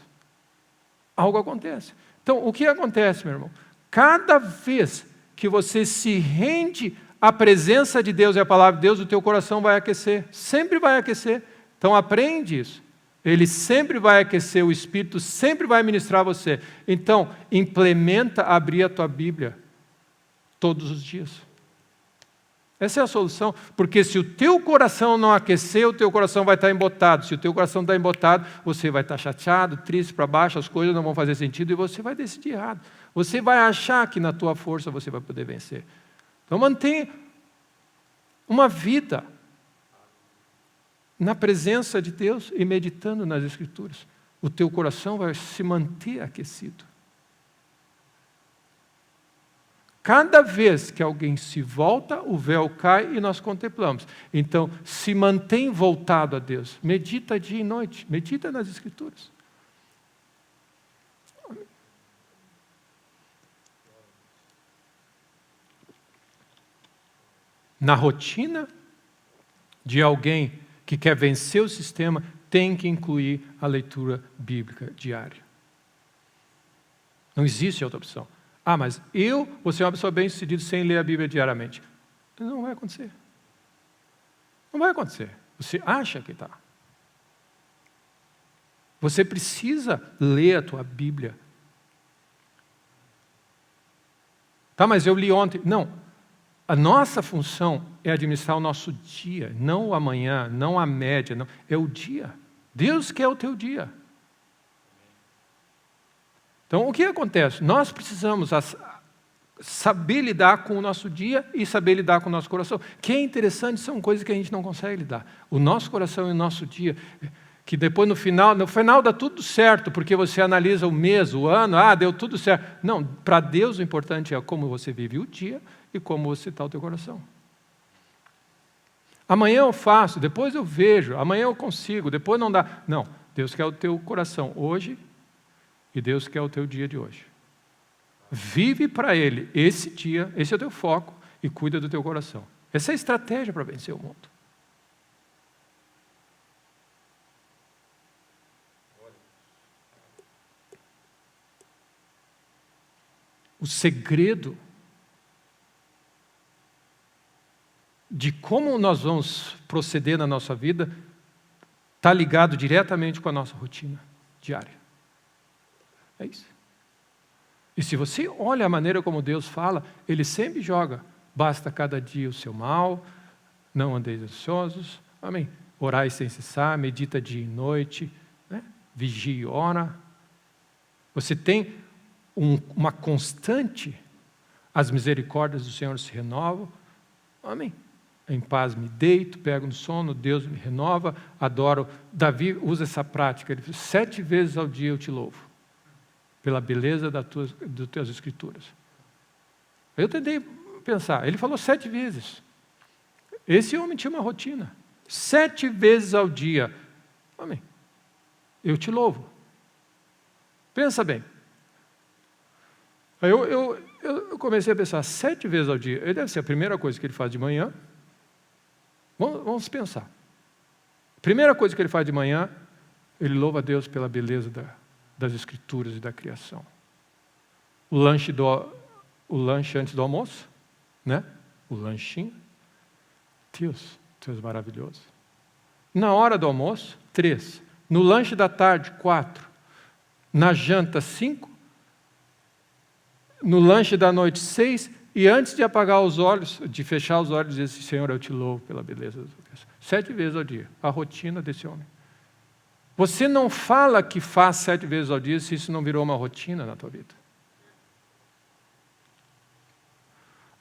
A: algo acontece. Então, o que acontece, meu irmão? Cada vez que você se rende à presença de Deus e à palavra de Deus, o teu coração vai aquecer. Sempre vai aquecer. Então, aprende isso. Ele sempre vai aquecer, o Espírito sempre vai ministrar você. Então, implementa abrir a tua Bíblia todos os dias. Essa é a solução, porque se o teu coração não aquecer, o teu coração vai estar embotado. Se o teu coração está embotado, você vai estar chateado, triste, para baixo, as coisas não vão fazer sentido e você vai decidir errado. Você vai achar que na tua força você vai poder vencer. Então mantenha uma vida na presença de Deus e meditando nas Escrituras. O teu coração vai se manter aquecido. Cada vez que alguém se volta, o véu cai e nós contemplamos. Então, se mantém voltado a Deus. Medita dia e noite. Medita nas Escrituras. Na rotina de alguém que quer vencer o sistema, tem que incluir a leitura bíblica diária. Não existe outra opção. Ah, mas eu vou ser uma pessoa bem-sucedida sem ler a Bíblia diariamente. Não vai acontecer. Não vai acontecer. Você acha que está. Você precisa ler a tua Bíblia. Tá, mas eu li ontem. Não. A nossa função é administrar o nosso dia, não o amanhã, não a média, não. É o dia. Deus quer o teu dia. Então, o que acontece? Nós precisamos saber lidar com o nosso dia e saber lidar com o nosso coração. Que é interessante, são coisas que a gente não consegue lidar. O nosso coração e o nosso dia, que depois no final dá tudo certo, porque você analisa o mês, o ano, deu tudo certo. Não, para Deus o importante é como você vive o dia e como você está o teu coração. Amanhã eu faço, depois eu vejo, amanhã eu consigo, depois não dá. Não, Deus quer o teu coração hoje e Deus quer o teu dia de hoje. vive para Ele esse dia, esse é o teu foco, e cuida do teu coração. Essa é a estratégia para vencer o mundo. O segredo de como nós vamos proceder na nossa vida está ligado diretamente com a nossa rotina diária. É isso. E se você olha a maneira como Deus fala, Ele sempre joga: basta cada dia o seu mal, não andeis ansiosos, amém? Orai sem cessar, medita dia e noite, né? Vigie e ora. Você tem uma constante, as misericórdias do Senhor se renovam, amém? Em paz me deito, pego no sono, Deus me renova, adoro. Davi usa essa prática, ele diz: 7 vezes ao dia eu te louvo, pela beleza das tuas escrituras. Eu tentei pensar, ele falou 7 vezes. Esse homem tinha uma rotina, 7 vezes ao dia, amém, eu te louvo. Pensa bem. Aí eu comecei a pensar, 7 vezes ao dia, ele deve ser a primeira coisa que ele faz de manhã. Vamos pensar. Primeira coisa que ele faz de manhã, ele louva a Deus pela beleza das escrituras e da criação. O lanche antes do almoço, né? O lanchinho. Deus é maravilhoso. Na hora do almoço, 3. No lanche da tarde, 4. Na janta, 5. No lanche da noite, 6, e antes de apagar os olhos, de fechar os olhos, diz: Senhor, eu te louvo pela beleza da tua criação. 7 vezes ao dia, a rotina desse homem. Você não fala que faz 7 vezes ao dia se isso não virou uma rotina na tua vida.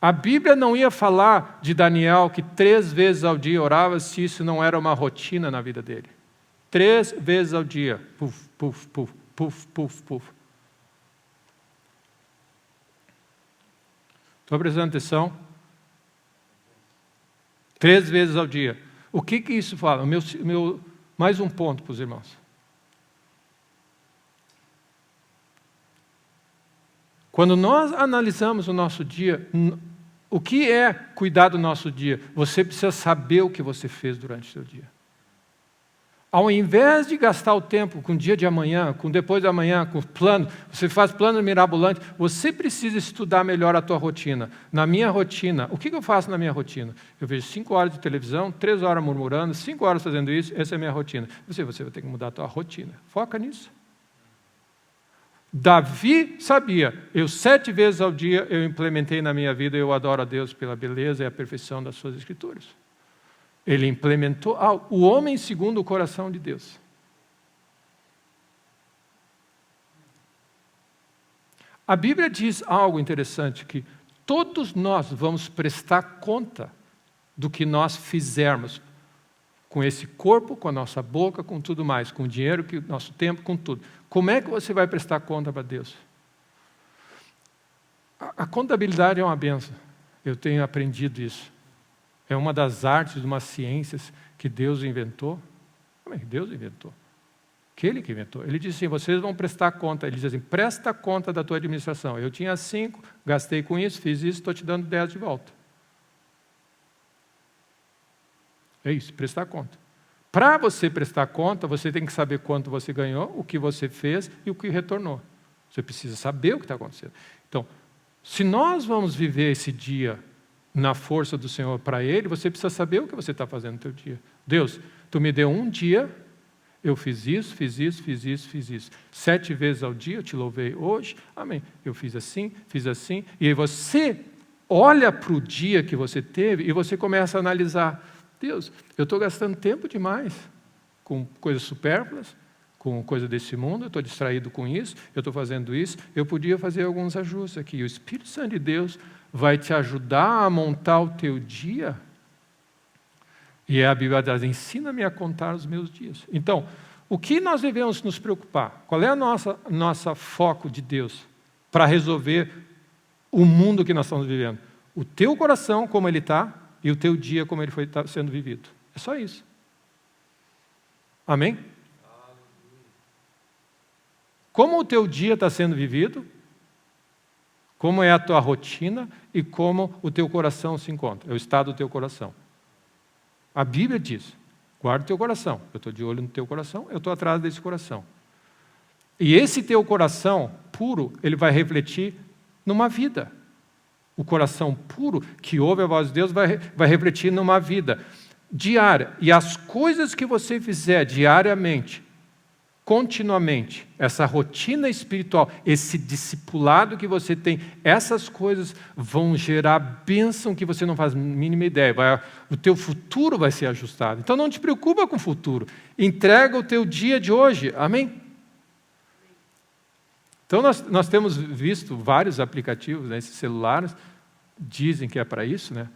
A: A Bíblia não ia falar de Daniel que 3 vezes ao dia orava se isso não era uma rotina na vida dele. 3 vezes ao dia, puf, puf, puf, puf, puf, puf. Estou prestando atenção? 3 vezes ao dia. O que isso fala? Mais um ponto para os irmãos. Quando nós analisamos o nosso dia, o que é cuidar do nosso dia? Você precisa saber o que você fez durante o seu dia. Ao invés de gastar o tempo com o dia de amanhã, com depois de amanhã, com plano, você faz plano mirabolante, você precisa estudar melhor a tua rotina. Na minha rotina, o que eu faço na minha rotina? Eu vejo 5 horas de televisão, 3 horas murmurando, 5 horas fazendo isso, essa é a minha rotina. Você vai ter que mudar a tua rotina. Foca nisso. Davi sabia, 7 vezes ao dia eu implementei na minha vida, eu adoro a Deus pela beleza e a perfeição das suas escrituras. Ele implementou o homem segundo o coração de Deus. A Bíblia diz algo interessante, que todos nós vamos prestar conta do que nós fizermos com esse corpo, com a nossa boca, com tudo mais, com o dinheiro, com o nosso tempo, com tudo. Como é que você vai prestar conta para Deus? A contabilidade é uma bênção. Eu tenho aprendido isso. É uma das artes, de umas ciências que Deus inventou. Como é que Deus inventou? Aquele que inventou. Ele disse assim: vocês vão prestar conta. Ele diz assim: presta conta da tua administração. Eu tinha 5, gastei com isso, fiz isso, estou te dando 10 de volta. É isso, prestar conta. Para você prestar conta, você tem que saber quanto você ganhou, o que você fez e o que retornou. Você precisa saber o que está acontecendo. Então, se nós vamos viver esse dia na força do Senhor para Ele, você precisa saber o que você está fazendo no teu dia. Deus, Tu me deu um dia, eu fiz isso, fiz isso, fiz isso, fiz isso. 7 vezes ao dia eu te louvei hoje, amém. Eu fiz assim, e aí você olha para o dia que você teve e você começa a analisar: Deus, eu estou gastando tempo demais com coisas supérfluas, com coisa desse mundo, eu estou distraído com isso, eu estou fazendo isso, eu podia fazer alguns ajustes aqui. O Espírito Santo de Deus vai te ajudar a montar o teu dia. E a Bíblia diz: ensina-me a contar os meus dias. Então, o que nós devemos nos preocupar? Qual é a nossa foco de Deus para resolver o mundo que nós estamos vivendo? O teu coração, como ele está, e o teu dia, como ele foi sendo vivido. É só isso. Amém? Como o teu dia está sendo vivido, Como é a tua rotina e como o teu coração se encontra. É o estado do teu coração. A Bíblia diz, guarda o teu coração. Eu estou de olho no teu coração, eu estou atrás desse coração. E esse teu coração puro, ele vai refletir numa vida. O coração puro, que ouve a voz de Deus, vai refletir numa vida diária. E as coisas que você fizer diariamente, continuamente, essa rotina espiritual, esse discipulado que você tem, essas coisas vão gerar bênção que você não faz a mínima ideia. O teu futuro vai ser ajustado. Então não te preocupa com o futuro. Entrega o teu dia de hoje. Amém? Então nós temos visto vários aplicativos, né, esses celulares, dizem que é para isso, né?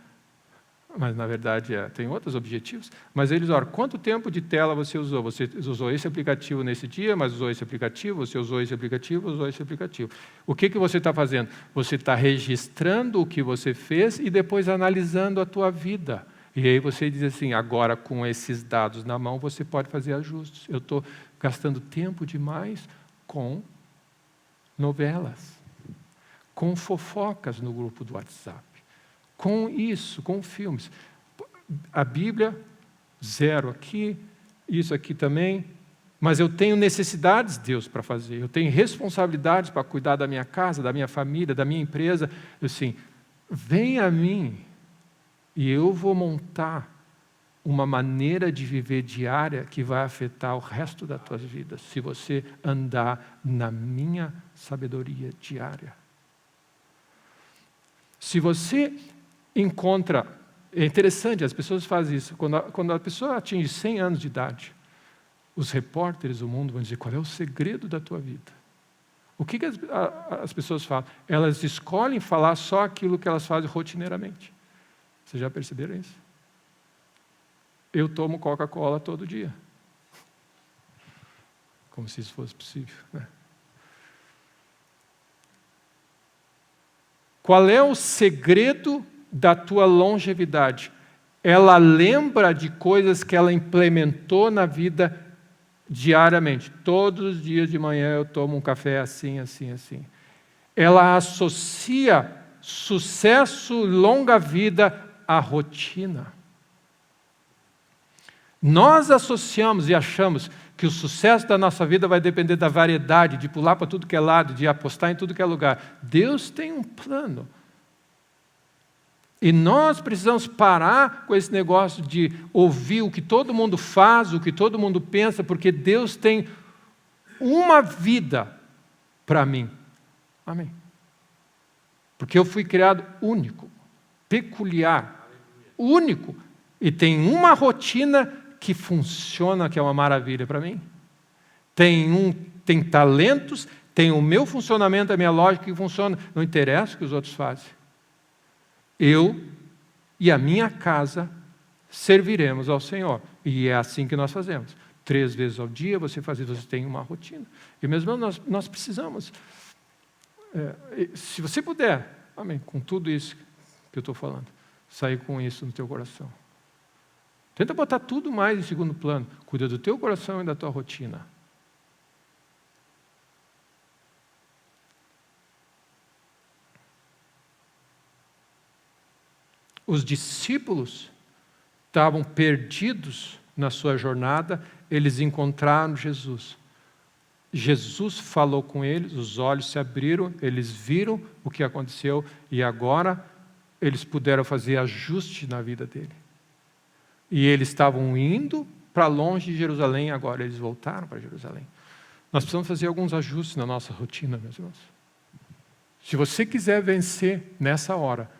A: Mas na verdade tem outros objetivos. Mas eles olham, quanto tempo de tela você usou? Você usou esse aplicativo nesse dia, mas usou esse aplicativo, você usou esse aplicativo, usou esse aplicativo. O que você está fazendo? Você está registrando o que você fez e depois analisando a tua vida. E aí você diz assim, agora com esses dados na mão, você pode fazer ajustes. Eu estou gastando tempo demais com novelas, com fofocas no grupo do WhatsApp, com isso, com filmes. A Bíblia, 0 aqui, isso aqui também, mas eu tenho necessidades, Deus, para fazer, eu tenho responsabilidades para cuidar da minha casa, da minha família, da minha empresa. Assim, vem a mim e eu vou montar uma maneira de viver diária que vai afetar o resto das tuas vidas, se você andar na minha sabedoria diária. Se você encontra, é interessante, as pessoas fazem isso, quando a pessoa atinge 100 anos de idade, os repórteres do mundo vão dizer, qual é o segredo da tua vida? O que as pessoas falam? Elas escolhem falar só aquilo que elas fazem rotineiramente. Vocês já perceberam isso? Eu tomo Coca-Cola todo dia. Como se isso fosse possível, né? Qual é o segredo da tua longevidade? Ela lembra de coisas que ela implementou na vida diariamente. Todos os dias de manhã eu tomo um café assim, assim, assim. Ela associa sucesso, longa vida à rotina. Nós associamos e achamos que o sucesso da nossa vida vai depender da variedade, de pular para tudo que é lado, de apostar em tudo que é lugar. Deus tem um plano. E nós precisamos parar com esse negócio de ouvir o que todo mundo faz, o que todo mundo pensa, porque Deus tem uma vida para mim. Amém. Porque eu fui criado único, peculiar, único, e tem uma rotina que funciona, que é uma maravilha para mim. Tem talentos, tem o meu funcionamento, a minha lógica que funciona. Não interessa o que os outros fazem. Eu e a minha casa serviremos ao Senhor. E é assim que nós fazemos. 3 vezes ao dia você tem uma rotina. E mesmo nós precisamos. Se você puder, amém, com tudo isso que eu estou falando, sair com isso no teu coração. Tenta botar tudo mais em segundo plano. Cuida do teu coração e da tua rotina. Os discípulos estavam perdidos na sua jornada, eles encontraram Jesus. Jesus falou com eles, os olhos se abriram, eles viram o que aconteceu e agora eles puderam fazer ajuste na vida dele. E eles estavam indo para longe de Jerusalém, agora eles voltaram para Jerusalém. Nós precisamos fazer alguns ajustes na nossa rotina, meus irmãos. Se você quiser vencer nessa hora,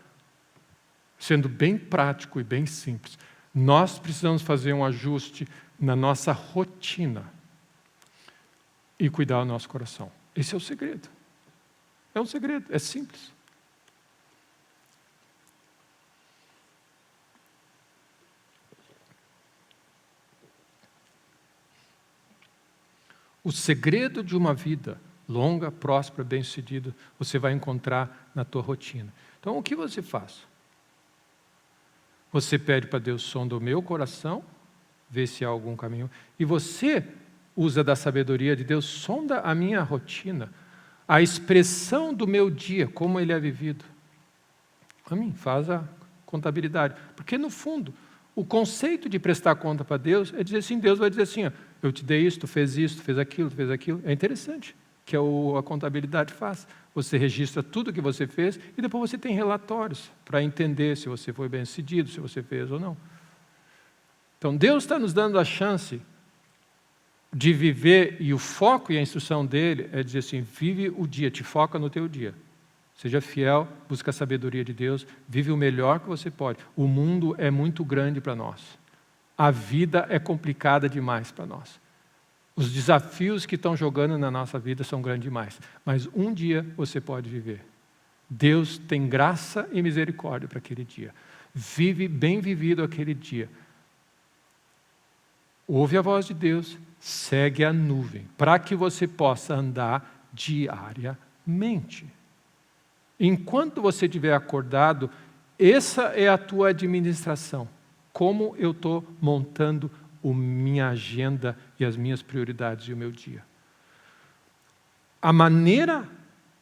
A: sendo bem prático e bem simples, nós precisamos fazer um ajuste na nossa rotina e cuidar do nosso coração. Esse é o segredo. É um segredo, é simples. O segredo de uma vida longa, próspera, bem-sucedida, você vai encontrar na tua rotina. Então, o que você faz? Você pede para Deus, sonda o meu coração, vê se há algum caminho, e você usa da sabedoria de Deus, sonda a minha rotina. a expressão do meu dia, como ele é vivido. Amém? Faz a contabilidade. Porque, no fundo, o conceito de prestar conta para Deus é dizer assim, Deus vai dizer assim, ó, eu te dei isso, tu fez isso, tu fez aquilo, tu fez aquilo. É interessante que a contabilidade faz. Você registra tudo que você fez e depois você tem relatórios para entender se você foi bem-sucedido, se você fez ou não. Então, Deus está nos dando a chance de viver, e o foco e a instrução dele é dizer assim, vive o dia, te foca no teu dia. Seja fiel, busca a sabedoria de Deus, vive o melhor que você pode. O mundo é muito grande para nós. A vida é complicada demais para nós. Os desafios que estão jogando na nossa vida são grandes demais. Mas um dia você pode viver. Deus tem graça e misericórdia para aquele dia. Vive bem vivido aquele dia. Ouve a voz de Deus, segue a nuvem, para que você possa andar diariamente. Enquanto você estiver acordado, essa é a tua administração. Como eu estou montando a minha agenda e as minhas prioridades e o meu dia. A maneira,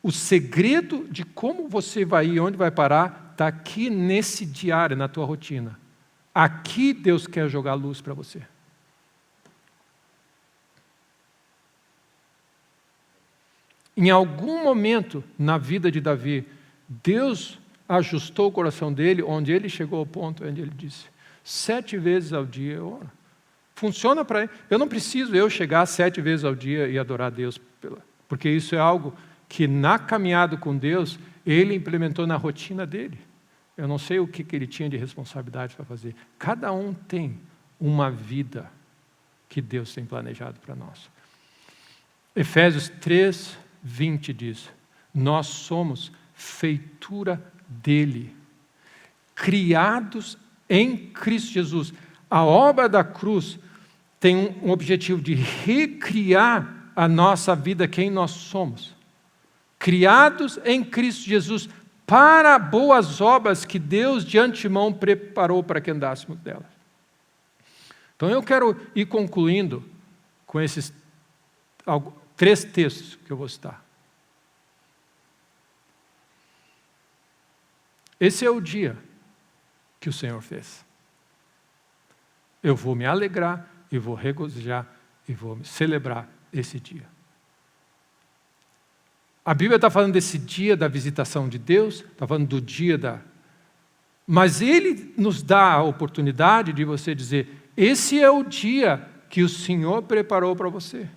A: o segredo de como você vai ir e onde vai parar, está aqui nesse diário, na tua rotina. Aqui Deus quer jogar luz para você. Em algum momento na vida de Davi, Deus ajustou o coração dele, onde ele chegou ao ponto onde ele disse, 7 vezes ao dia eu oro. Funciona para ele. Eu não preciso chegar 7 vezes ao dia e adorar a Deus, porque isso é algo que na caminhada com Deus, ele implementou na rotina dele. Eu não sei o que ele tinha de responsabilidade para fazer. Cada um tem uma vida que Deus tem planejado para nós. Efésios 3:20 diz, nós somos feitura dele, criados em Cristo Jesus. A obra da cruz tem um objetivo de recriar a nossa vida, quem nós somos. Criados em Cristo Jesus para boas obras que Deus de antemão preparou para que andássemos delas. Então eu quero ir concluindo com esses 3 textos que eu vou citar. Esse é o dia que o Senhor fez. Eu vou me alegrar e vou regozijar e vou celebrar esse dia. A Bíblia está falando desse dia da visitação de Deus, está falando do dia da... Mas Ele nos dá a oportunidade de você dizer, esse é o dia que o Senhor preparou para você.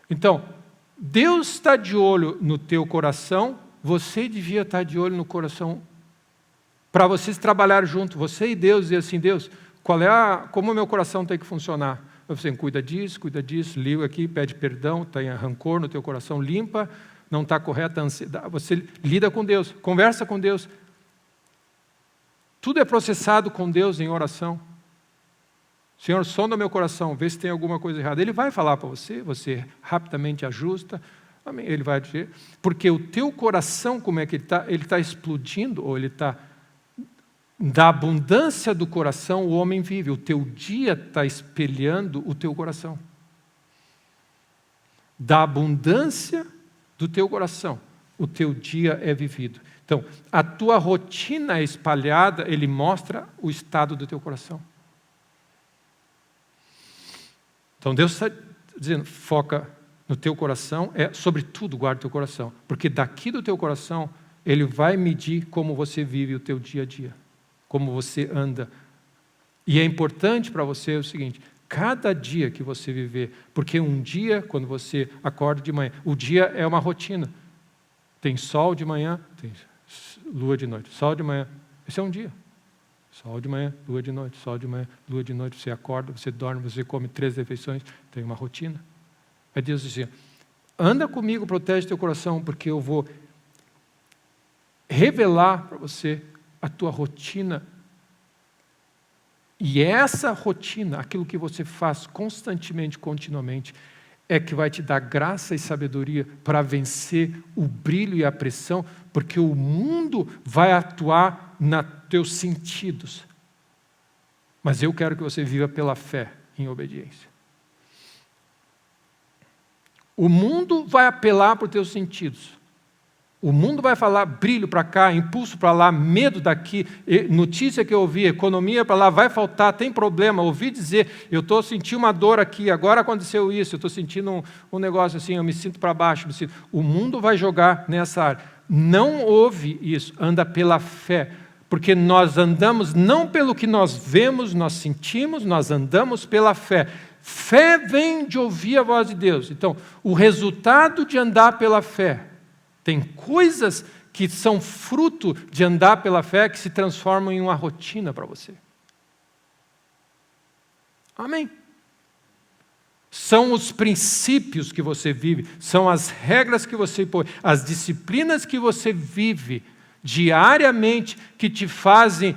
A: Então, Deus está de olho no teu coração, você devia estar de olho no coração para vocês trabalhar junto, você e Deus, dizer assim, Deus, como o meu coração tem que funcionar? Você cuida disso, liga aqui, pede perdão, tem rancor no teu coração, limpa, não está correta a ansiedade, você lida com Deus, conversa com Deus. Tudo é processado com Deus em oração. Senhor, sonda meu coração, vê se tem alguma coisa errada. Ele vai falar para você, você rapidamente ajusta, amém? Ele vai dizer, porque o teu coração, como é que ele está explodindo, ou ele está... Da abundância do coração o homem vive. O teu dia está espelhando o teu coração. Da abundância do teu coração, o teu dia é vivido. Então, a tua rotina é espalhada, ele mostra o estado do teu coração. Então, Deus está dizendo, foca no teu coração, sobretudo guarda o teu coração. Porque daqui do teu coração, ele vai medir como você vive o teu dia a dia. Como você anda. E é importante para você o seguinte, cada dia que você viver, porque um dia, quando você acorda de manhã, o dia é uma rotina. Tem sol de manhã, tem lua de noite. Sol de manhã, esse é um dia. Sol de manhã, lua de noite, sol de manhã, lua de noite. Você acorda, você dorme, você come 3 refeições, tem uma rotina. Aí Deus dizia, anda comigo, protege teu coração, porque eu vou revelar para você a tua rotina. E essa rotina, aquilo que você faz constantemente, continuamente, é que vai te dar graça e sabedoria para vencer o brilho e a pressão, porque o mundo vai atuar nos teus sentidos. Mas eu quero que você viva pela fé, em obediência. O mundo vai apelar para os teus sentidos. O mundo vai falar brilho para cá, impulso para lá, medo daqui, notícia que eu ouvi, economia para lá, vai faltar, tem problema. Ouvi dizer, eu estou sentindo uma dor aqui, agora aconteceu isso, eu estou sentindo um negócio assim, eu me sinto para baixo. O mundo vai jogar nessa área. Não ouve isso, anda pela fé. Porque nós andamos não pelo que nós vemos, nós sentimos, nós andamos pela fé. Fé vem de ouvir a voz de Deus. Então, o resultado de andar pela fé, tem coisas que são fruto de andar pela fé que se transformam em uma rotina para você. Amém? São os princípios que você vive, são as regras que você põe, as disciplinas que você vive diariamente que te fazem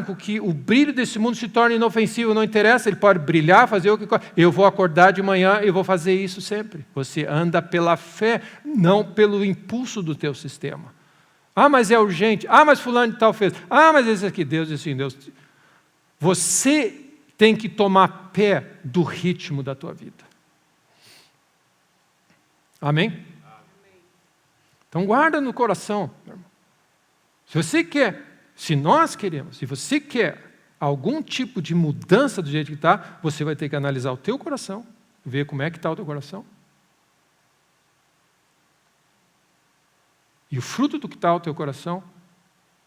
A: com que o brilho desse mundo se torne inofensivo. Não interessa, ele pode brilhar, fazer o que... Eu vou acordar de manhã e vou fazer isso sempre. Você anda pela fé, não pelo impulso do teu sistema. Ah, mas é urgente. Ah, mas fulano de tal fez. Ah, mas esse aqui, Deus disse assim, Deus... Você tem que tomar pé do ritmo da tua vida. Amém? Então guarda no coração, meu irmão. Se você quer... Se nós queremos, se você quer algum tipo de mudança do jeito que está, você vai ter que analisar o teu coração, ver como é que está o teu coração. E o fruto do que está o teu coração,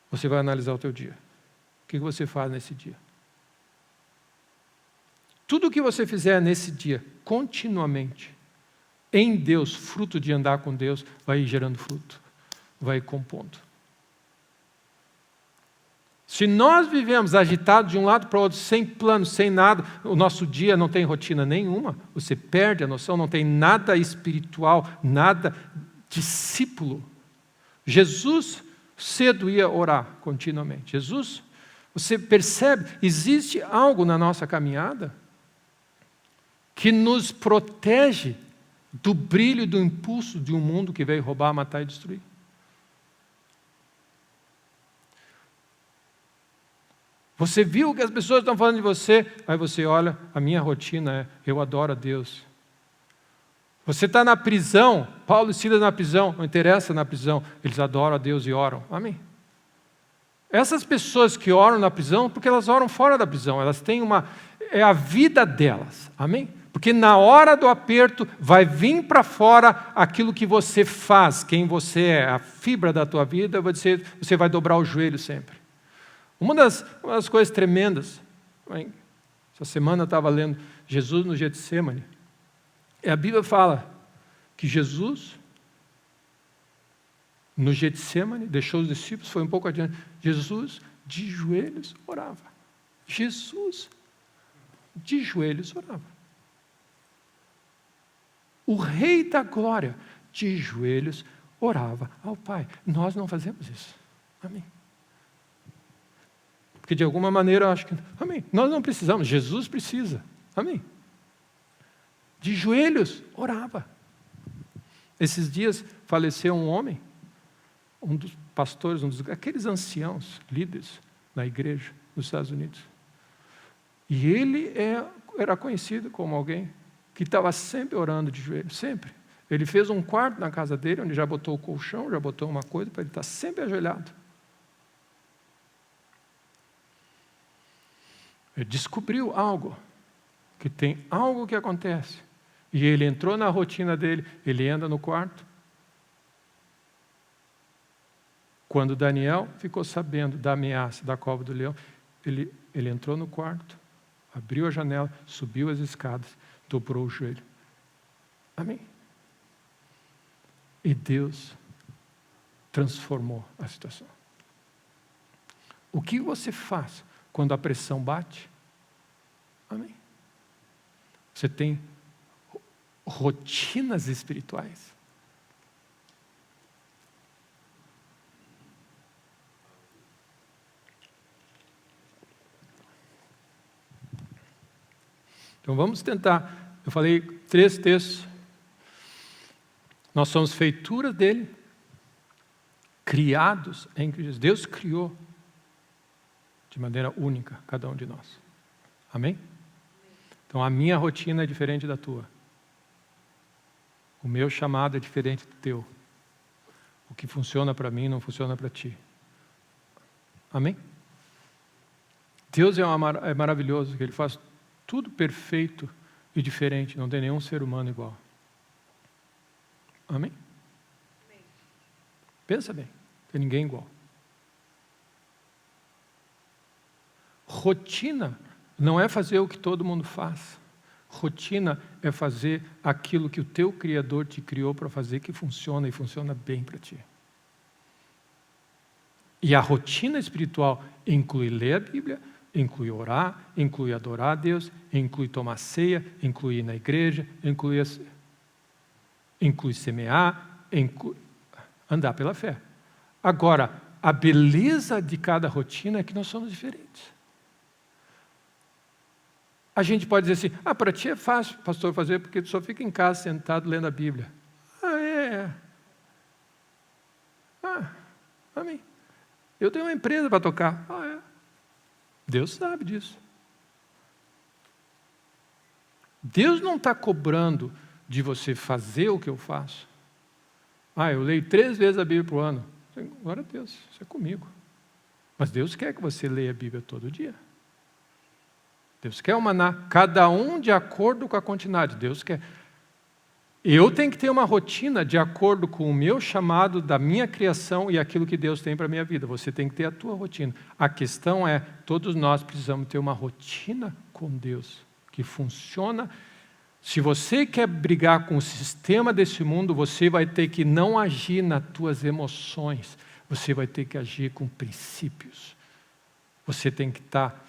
A: você vai analisar o teu dia. O que você faz nesse dia? Tudo o que você fizer nesse dia, continuamente, em Deus, fruto de andar com Deus, vai ir gerando fruto, vai ir compondo. Se nós vivemos agitados de um lado para o outro, sem plano, sem nada, o nosso dia não tem rotina nenhuma, você perde a noção, não tem nada espiritual, nada discípulo. Jesus cedo ia orar continuamente. Jesus, você percebe, existe algo na nossa caminhada que nos protege do brilho e do impulso de um mundo que veio roubar, matar e destruir. Você viu o que as pessoas estão falando de você, aí você olha, a minha rotina é, eu adoro a Deus. Você está na prisão, Paulo e Silas na prisão, não interessa na prisão, eles adoram a Deus e oram. Amém? Essas pessoas que oram na prisão, porque elas oram fora da prisão, elas têm é a vida delas. Amém? Porque na hora do aperto vai vir para fora aquilo que você faz, quem você é, a fibra da tua vida, você vai dobrar o joelho sempre. Uma das coisas tremendas, essa semana eu estava lendo Jesus no Getsemane, e a Bíblia fala que Jesus, no Getsemane, deixou os discípulos, foi um pouco adiante, Jesus de joelhos orava. Jesus de joelhos orava. O Rei da Glória de joelhos orava ao Pai. Nós não fazemos isso. Amém. Porque de alguma maneira eu acho que... Amém. Nós não precisamos, Jesus precisa. Amém. De joelhos, orava. Esses dias faleceu um homem, um dos pastores, aqueles anciãos, líderes na igreja nos Estados Unidos. E ele era conhecido como alguém que estava sempre orando de joelhos, sempre. Ele fez um quarto na casa dele, onde já botou o colchão, já botou uma coisa para ele estar sempre ajoelhado. Ele descobriu algo, que tem algo que acontece. E ele entrou na rotina dele, ele entra no quarto. Quando Daniel ficou sabendo da ameaça da cova do leão, ele entrou no quarto, abriu a janela, subiu as escadas, dobrou o joelho. Amém? E Deus transformou a situação. O que você faz quando a pressão bate? Amém? Você tem rotinas espirituais. Então vamos tentar. Eu falei 3 textos. Nós somos feitura dele, criados em Cristo. Deus criou de maneira única cada um de nós. Amém? Então a minha rotina é diferente da tua. O meu chamado é diferente do teu. O que funciona para mim não funciona para ti. Amém? Deus é maravilhoso, que Ele faz tudo perfeito e diferente. Não tem nenhum ser humano igual. Amém? Pensa bem, não tem ninguém igual. Rotina não é fazer o que todo mundo faz. Rotina é fazer aquilo que o teu Criador te criou para fazer, que funciona e funciona bem para ti. E a rotina espiritual inclui ler a Bíblia, inclui orar, inclui adorar a Deus, inclui tomar ceia, inclui ir na igreja, inclui semear, inclui andar pela fé. Agora, a beleza de cada rotina é que nós somos diferentes. A gente pode dizer assim, para ti é fácil, pastor, fazer, porque tu só fica em casa sentado lendo a Bíblia. Amém. Eu tenho uma empresa para tocar. Deus sabe disso. Deus não está cobrando de você fazer o que eu faço. Eu leio 3 vezes a Bíblia por ano. Glória a Deus, isso é comigo. Mas Deus quer que você leia a Bíblia todo dia. Deus quer o maná, cada um de acordo com a quantidade. Deus quer. Eu tenho que ter uma rotina de acordo com o meu chamado, da minha criação e aquilo que Deus tem para a minha vida. Você tem que ter a tua rotina. A questão é, todos nós precisamos ter uma rotina com Deus, que funciona. Se você quer brigar com o sistema desse mundo, você vai ter que não agir nas tuas emoções. Você vai ter que agir com princípios. Você tem que estar,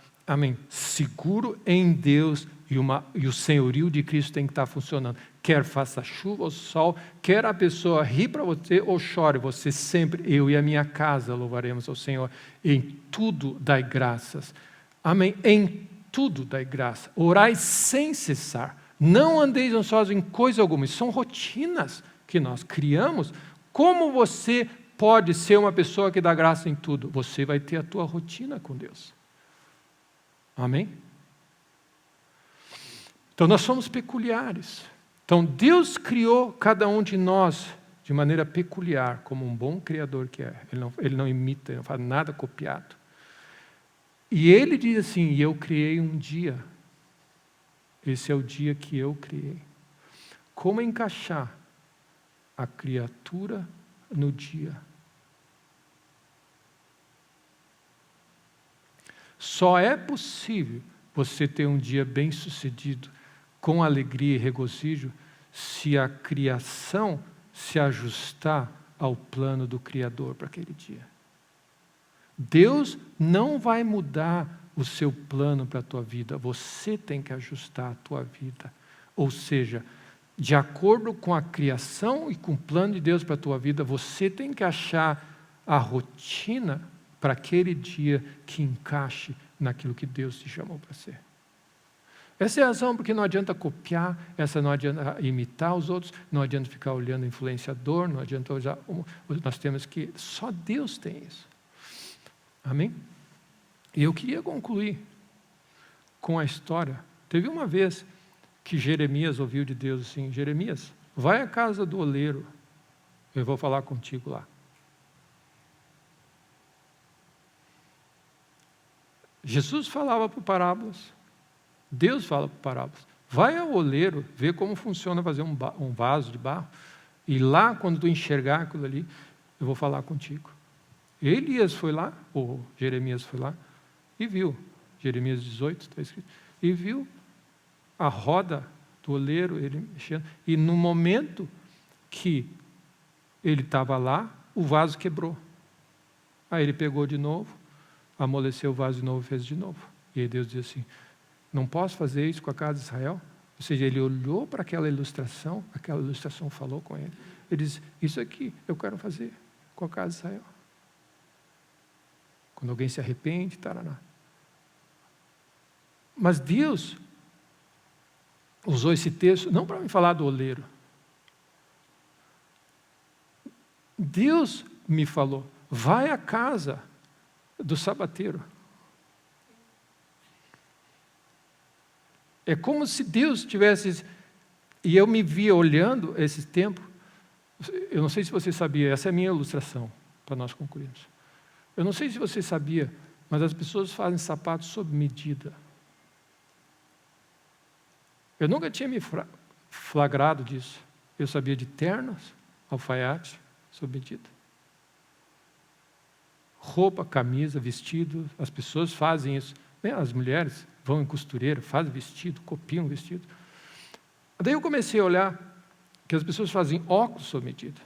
A: seguro em Deus e o senhorio de Cristo tem que estar funcionando. Quer faça chuva ou sol, quer a pessoa ri para você ou chore, você sempre, eu e a minha casa louvaremos ao Senhor. Em tudo dai graças. Amém? Em tudo dai graça. Orai sem cessar. Não andeis ansiosos em coisa alguma. Isso são rotinas que nós criamos. Como você pode ser uma pessoa que dá graça em tudo? Você vai ter a tua rotina com Deus. Amém? Então nós somos peculiares. Então Deus criou cada um de nós de maneira peculiar, como um bom criador que é. Ele não imita, ele não faz nada copiado. E Ele diz assim, e eu criei um dia. Esse é o dia que eu criei. Como encaixar a criatura no dia? Só é possível você ter um dia bem-sucedido, com alegria e regozijo, se a criação se ajustar ao plano do Criador para aquele dia. Deus não vai mudar o seu plano para a tua vida, você tem que ajustar a tua vida. Ou seja, de acordo com a criação e com o plano de Deus para a tua vida, você tem que achar a rotina para aquele dia que encaixe naquilo que Deus te chamou para ser. Essa é a razão porque não adianta copiar, não adianta imitar os outros, não adianta ficar olhando influenciador, não adianta usar. Nós temos que. Só Deus tem isso. Amém? E eu queria concluir com a história. Teve uma vez que Jeremias ouviu de Deus assim: Jeremias, vai à casa do oleiro, eu vou falar contigo lá. Jesus falava por parábolas. Deus fala por parábolas. Vai ao oleiro, vê como funciona fazer um vaso de barro, e lá, quando tu enxergar aquilo ali, eu vou falar contigo. Elias foi lá, ou Jeremias foi lá, e viu, Jeremias 18, está escrito, e viu a roda do oleiro, ele mexendo, e no momento que ele estava lá, o vaso quebrou. Aí ele pegou de novo, amoleceu o vaso de novo e fez de novo. E aí Deus disse assim: não posso fazer isso com a casa de Israel? Ou seja, ele olhou para aquela ilustração falou com ele. Ele disse: isso aqui eu quero fazer com a casa de Israel. Quando alguém se arrepende, taraná. Mas Deus usou esse texto não para me falar do oleiro. Deus me falou: vai à casa do sabateiro. É como se Deus tivesse... E eu me via olhando esse tempo, Eu não sei se você sabia, essa é a minha ilustração, para nós concluirmos. Eu não sei se você sabia, mas as pessoas fazem sapatos sob medida. Eu nunca tinha me flagrado disso. Eu sabia de ternos, alfaiate, sob medida. Roupa, camisa, vestido, as pessoas fazem isso. As mulheres vão em costureira, fazem vestido, copiam vestido. Daí eu comecei a olhar que as pessoas fazem óculos sob medida.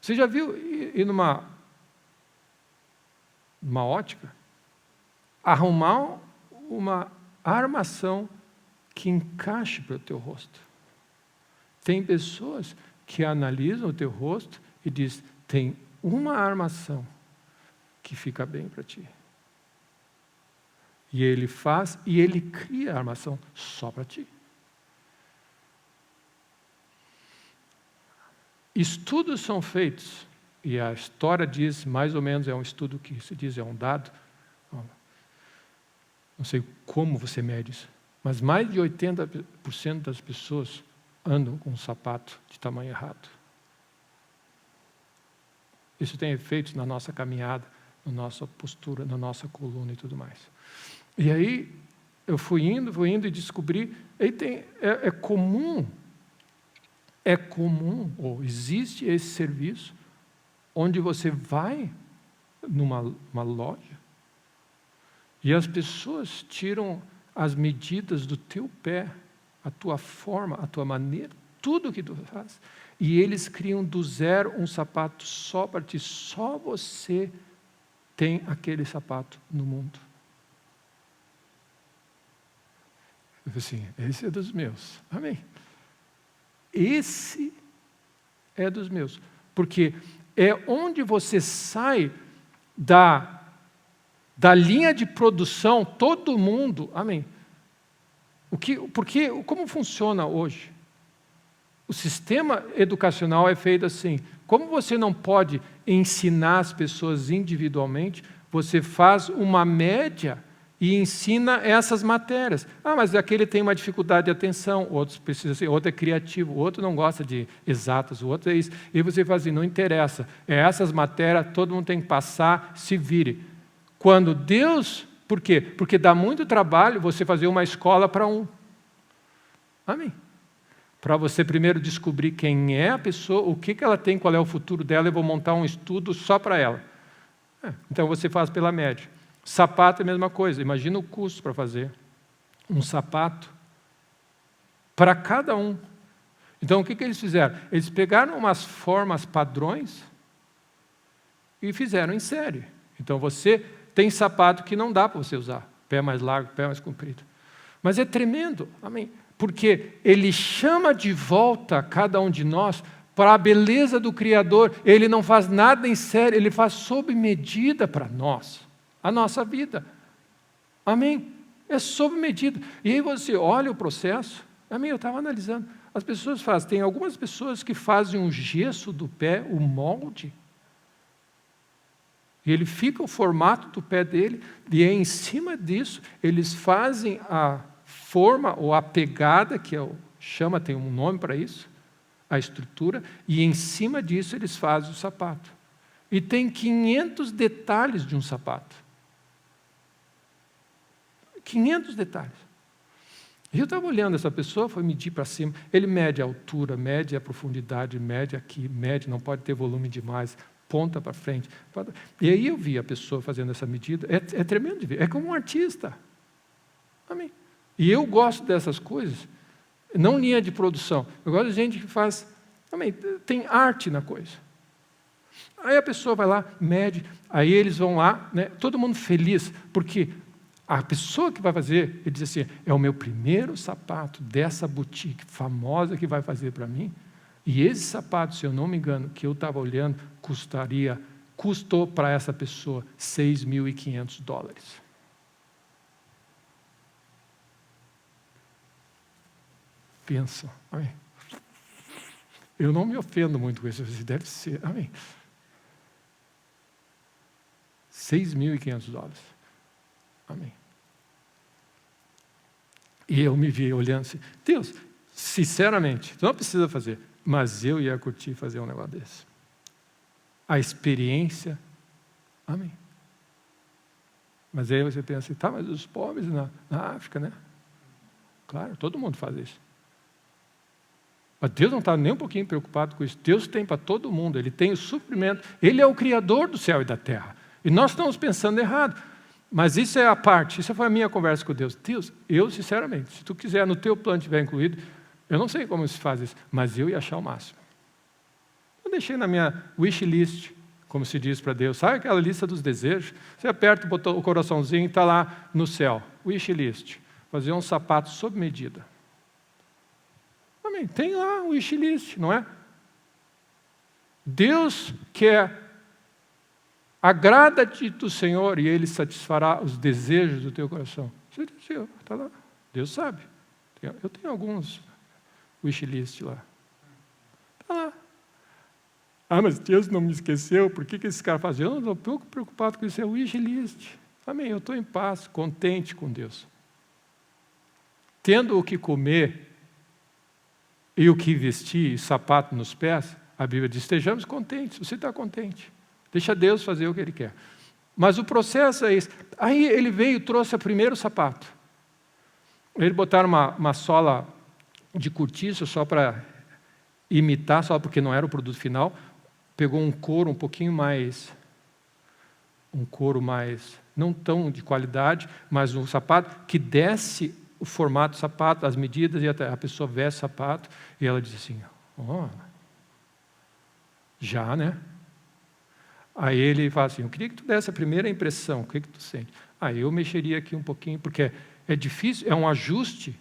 A: Você já viu ir numa ótica, arrumar uma armação que encaixe para o teu rosto? Tem pessoas que analisam o teu rosto e dizem, tem uma armação que fica bem para ti. E ele faz, e ele cria a armação só para ti. Estudos são feitos, e a história diz, mais ou menos, é um estudo que se diz, é um dado, não sei como você mede isso, mas mais de 80% das pessoas andam com um sapato de tamanho errado. Isso tem efeitos na nossa caminhada, na nossa postura, na nossa coluna e tudo mais. E aí, eu fui indo e descobri, é comum, ou existe esse serviço, onde você vai numa loja, e as pessoas tiram as medidas do teu pé, a tua forma, a tua maneira, tudo que tu faz, e eles criam do zero um sapato só para ti, só você tem aquele sapato no mundo. Eu falei assim, esse é dos meus, amém. Esse é dos meus, porque é onde você sai da linha de produção, todo mundo, amém. Porque como funciona hoje? O sistema educacional é feito assim, como você não pode ensinar as pessoas individualmente, você faz uma média e ensina essas matérias. Mas aquele tem uma dificuldade de atenção, outros precisam, outro é criativo, o outro não gosta de exatas, o outro é isso. E você faz assim, não interessa, essas matérias, todo mundo tem que passar, se vire. Quando Deus, por quê? Porque dá muito trabalho você fazer uma escola para um. Amém. Para você primeiro descobrir quem é a pessoa, o que ela tem, qual é o futuro dela, eu vou montar um estudo só para ela. Então você faz pela média. Sapato é a mesma coisa, imagina o custo para fazer um sapato para cada um. Então o que eles fizeram? Eles pegaram umas formas padrões e fizeram em série. Então você tem sapato que não dá para você usar, pé mais largo, pé mais comprido. Mas é tremendo, amém? Porque ele chama de volta cada um de nós para a beleza do Criador. Ele não faz nada em série, ele faz sob medida para nós, a nossa vida. Amém? É sob medida. E aí você olha o processo, amém? Eu estava analisando. As pessoas fazem, tem algumas pessoas que fazem um gesso do pé, o molde, e ele fica o formato do pé dele, e aí, em cima disso, eles fazem a forma ou a pegada, que chama, tem um nome para isso, a estrutura, e em cima disso eles fazem o sapato. E tem 500 detalhes de um sapato. 500 detalhes. E eu estava olhando essa pessoa, foi medir para cima, ele mede a altura, mede a profundidade, mede aqui, mede, não pode ter volume demais, ponta para frente. E aí eu vi a pessoa fazendo essa medida, é tremendo de ver, é como um artista. Amém. E eu gosto dessas coisas, não linha de produção, eu gosto de gente que faz, amém, tem arte na coisa. Aí a pessoa vai lá, mede, aí eles vão lá, né, todo mundo feliz, porque a pessoa que vai fazer, ele diz assim, é o meu primeiro sapato dessa boutique famosa que vai fazer para mim, e esse sapato, se eu não me engano, que eu estava olhando, custou para essa pessoa $6.500. Pensa, amém? Eu não me ofendo muito com isso, deve ser, amém? $6.500. Amém. E eu me vi olhando assim, Deus, sinceramente, tu não precisa fazer, Mas eu ia curtir fazer um negócio desse. A experiência, amém. Mas aí você pensa assim, tá, mas os pobres na África, né? Claro, todo mundo faz isso. Mas Deus não está nem um pouquinho preocupado com isso. Deus tem para todo mundo, Ele tem o suprimento. Ele é o Criador do céu e da terra. E nós estamos pensando errado. Mas isso é a parte, isso foi a minha conversa com Deus. Deus, eu sinceramente, se tu quiser, no teu plano tiver incluído, eu não sei como se faz isso, mas eu ia achar o máximo. Eu deixei na minha wish list, como se diz para Deus, sabe aquela lista dos desejos? Você aperta o coraçãozinho e está lá no céu, wish list, fazer um sapato sob medida. Amém. Tem lá o wish list, não é? Deus quer, agrada-te do Senhor e Ele satisfará os desejos do teu coração. Você diz, está lá, Deus sabe. Eu tenho alguns wishlist lá. Está lá. Ah, mas Deus não me esqueceu, por que esse cara faz? Eu não estou pouco preocupado com isso, é wishlist. Amém, eu estou em paz, contente com Deus. Tendo o que comer e o que vestir, e sapato nos pés, a Bíblia diz, estejamos contentes, você está contente. Deixa Deus fazer o que Ele quer. Mas o processo é esse. Aí ele veio e trouxe o primeiro sapato. Eles botaram uma sola de cortiça só para imitar, só porque não era o produto final. Pegou um couro um pouquinho mais, não tão de qualidade, mas um sapato que desce o formato do sapato, as medidas, e a pessoa veste o sapato, e ela diz assim, já, né? Aí ele fala assim, eu queria que tu desse a primeira impressão, o que tu sente? Aí eu mexeria aqui um pouquinho, porque é difícil, é um ajuste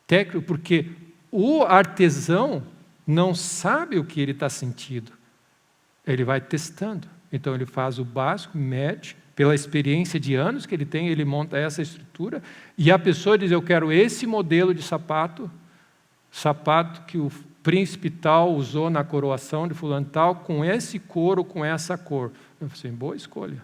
A: técnico, porque o artesão não sabe o que ele está sentindo. Ele vai testando. Então ele faz o básico, mede, pela experiência de anos que ele tem, ele monta essa estrutura, e a pessoa diz, eu quero esse modelo de sapato que o príncipe tal usou na coroação de fulano tal, com esse couro, com essa cor. Eu falei assim, boa escolha.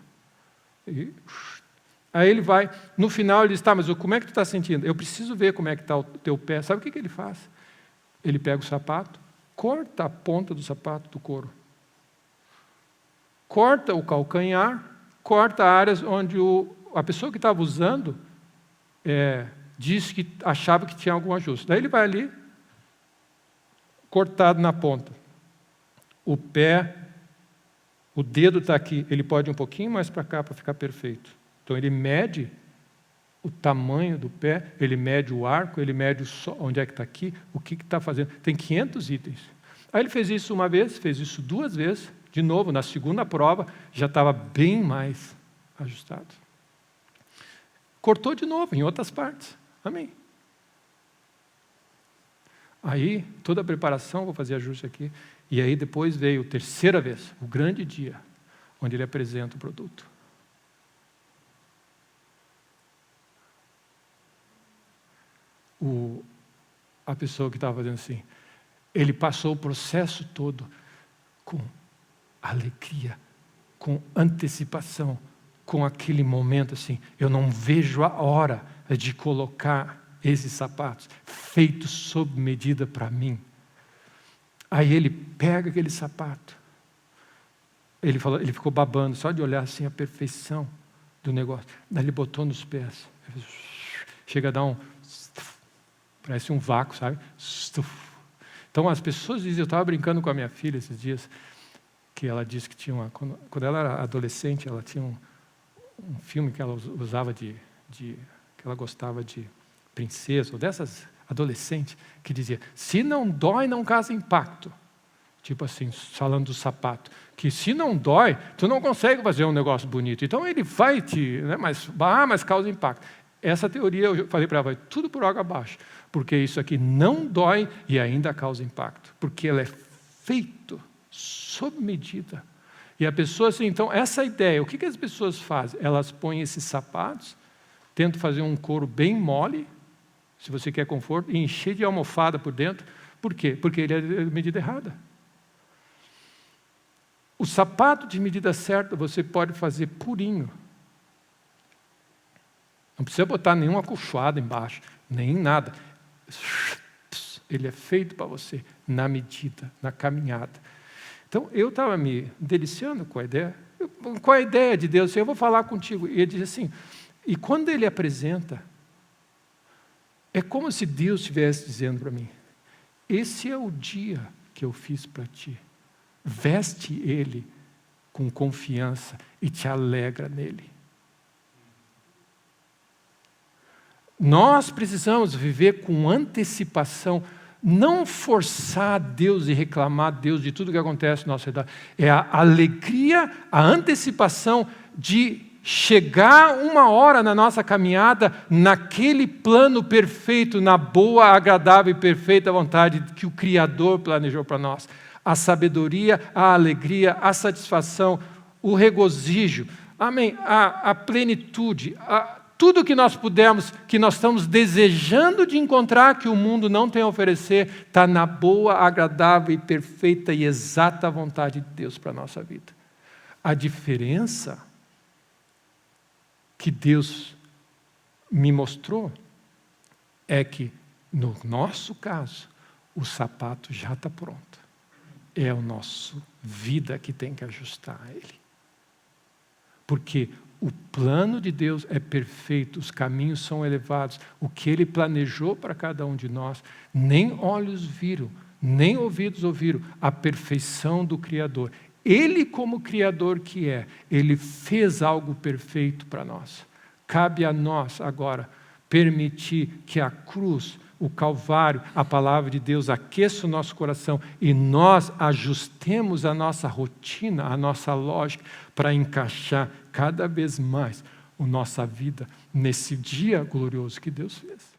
A: Aí ele vai, no final ele diz, tá, mas como é que tu está sentindo? Eu preciso ver como é que está o teu pé. Sabe o que ele faz? Ele pega o sapato, corta a ponta do sapato do couro. Corta o calcanhar, corta áreas onde a pessoa que estava usando disse que achava que tinha algum ajuste. Daí ele vai ali, cortado na ponta. O pé, o dedo está aqui, ele pode ir um pouquinho mais para cá para ficar perfeito. Então ele mede o tamanho do pé, ele mede o arco, ele mede onde é que está aqui, o que está fazendo. Tem 500 itens. Aí ele fez isso uma vez, fez isso 2 vezes, de novo, na segunda prova, já estava bem mais ajustado. Cortou de novo, em outras partes. Amém. Aí, toda a preparação, vou fazer ajuste aqui, e aí depois veio a 3ª vez, o grande dia, onde ele apresenta o produto. A pessoa que estava fazendo assim, ele passou o processo todo com alegria, com antecipação, com aquele momento assim, eu não vejo a hora de colocar esses sapatos, feitos sob medida para mim. Aí ele pega aquele sapato, ele ficou babando, só de olhar assim a perfeição do negócio. Daí ele botou nos pés, chega a dar parece um vácuo, sabe? Então as pessoas dizem, eu estava brincando com a minha filha esses dias, que ela disse que tinha quando ela era adolescente, ela tinha um filme que ela usava que ela gostava de princesa, ou dessas adolescentes, que dizia, se não dói, não causa impacto. Tipo assim, falando do sapato, que se não dói, tu não consegue fazer um negócio bonito. Então ele vai mas causa impacto. Essa teoria, eu falei para ela, vai tudo por água abaixo, porque isso aqui não dói e ainda causa impacto, porque ela é feito sob medida. E a pessoa assim, então, essa ideia, o que as pessoas fazem? Elas põem esses sapatos, tentam fazer um couro bem mole, se você quer conforto, e encher de almofada por dentro. Por quê? Porque ele é de medida errada. O sapato de medida certa você pode fazer purinho. Não precisa botar nenhuma acolchoada embaixo, nem nada. Ele é feito para você, na medida, na caminhada. Então, eu estava me deliciando com a ideia de Deus. Eu vou falar contigo. E ele diz assim, e quando ele apresenta, é como se Deus estivesse dizendo para mim, esse é o dia que eu fiz para ti. Veste ele com confiança e te alegra nele. Nós precisamos viver com antecipação, não forçar Deus e reclamar Deus de tudo que acontece ao nosso redor. É a alegria, a antecipação de chegar uma hora na nossa caminhada naquele plano perfeito, na boa, agradável e perfeita vontade que o Criador planejou para nós. A sabedoria, a alegria, a satisfação, o regozijo, amém? A plenitude, tudo que nós pudermos, que nós estamos desejando de encontrar, que o mundo não tem a oferecer, está na boa, agradável e perfeita e exata vontade de Deus para a nossa vida. A diferença que Deus me mostrou é que, no nosso caso, o sapato já está pronto. É a nossa vida que tem que ajustar a ele. Porque o plano de Deus é perfeito, os caminhos são elevados, o que Ele planejou para cada um de nós, nem olhos viram, nem ouvidos ouviram, a perfeição do Criador. Ele, como Criador que é, Ele fez algo perfeito para nós. Cabe a nós agora permitir que a cruz, o Calvário, a palavra de Deus aqueça o nosso coração e nós ajustemos a nossa rotina, a nossa lógica para encaixar cada vez mais a nossa vida nesse dia glorioso que Deus fez.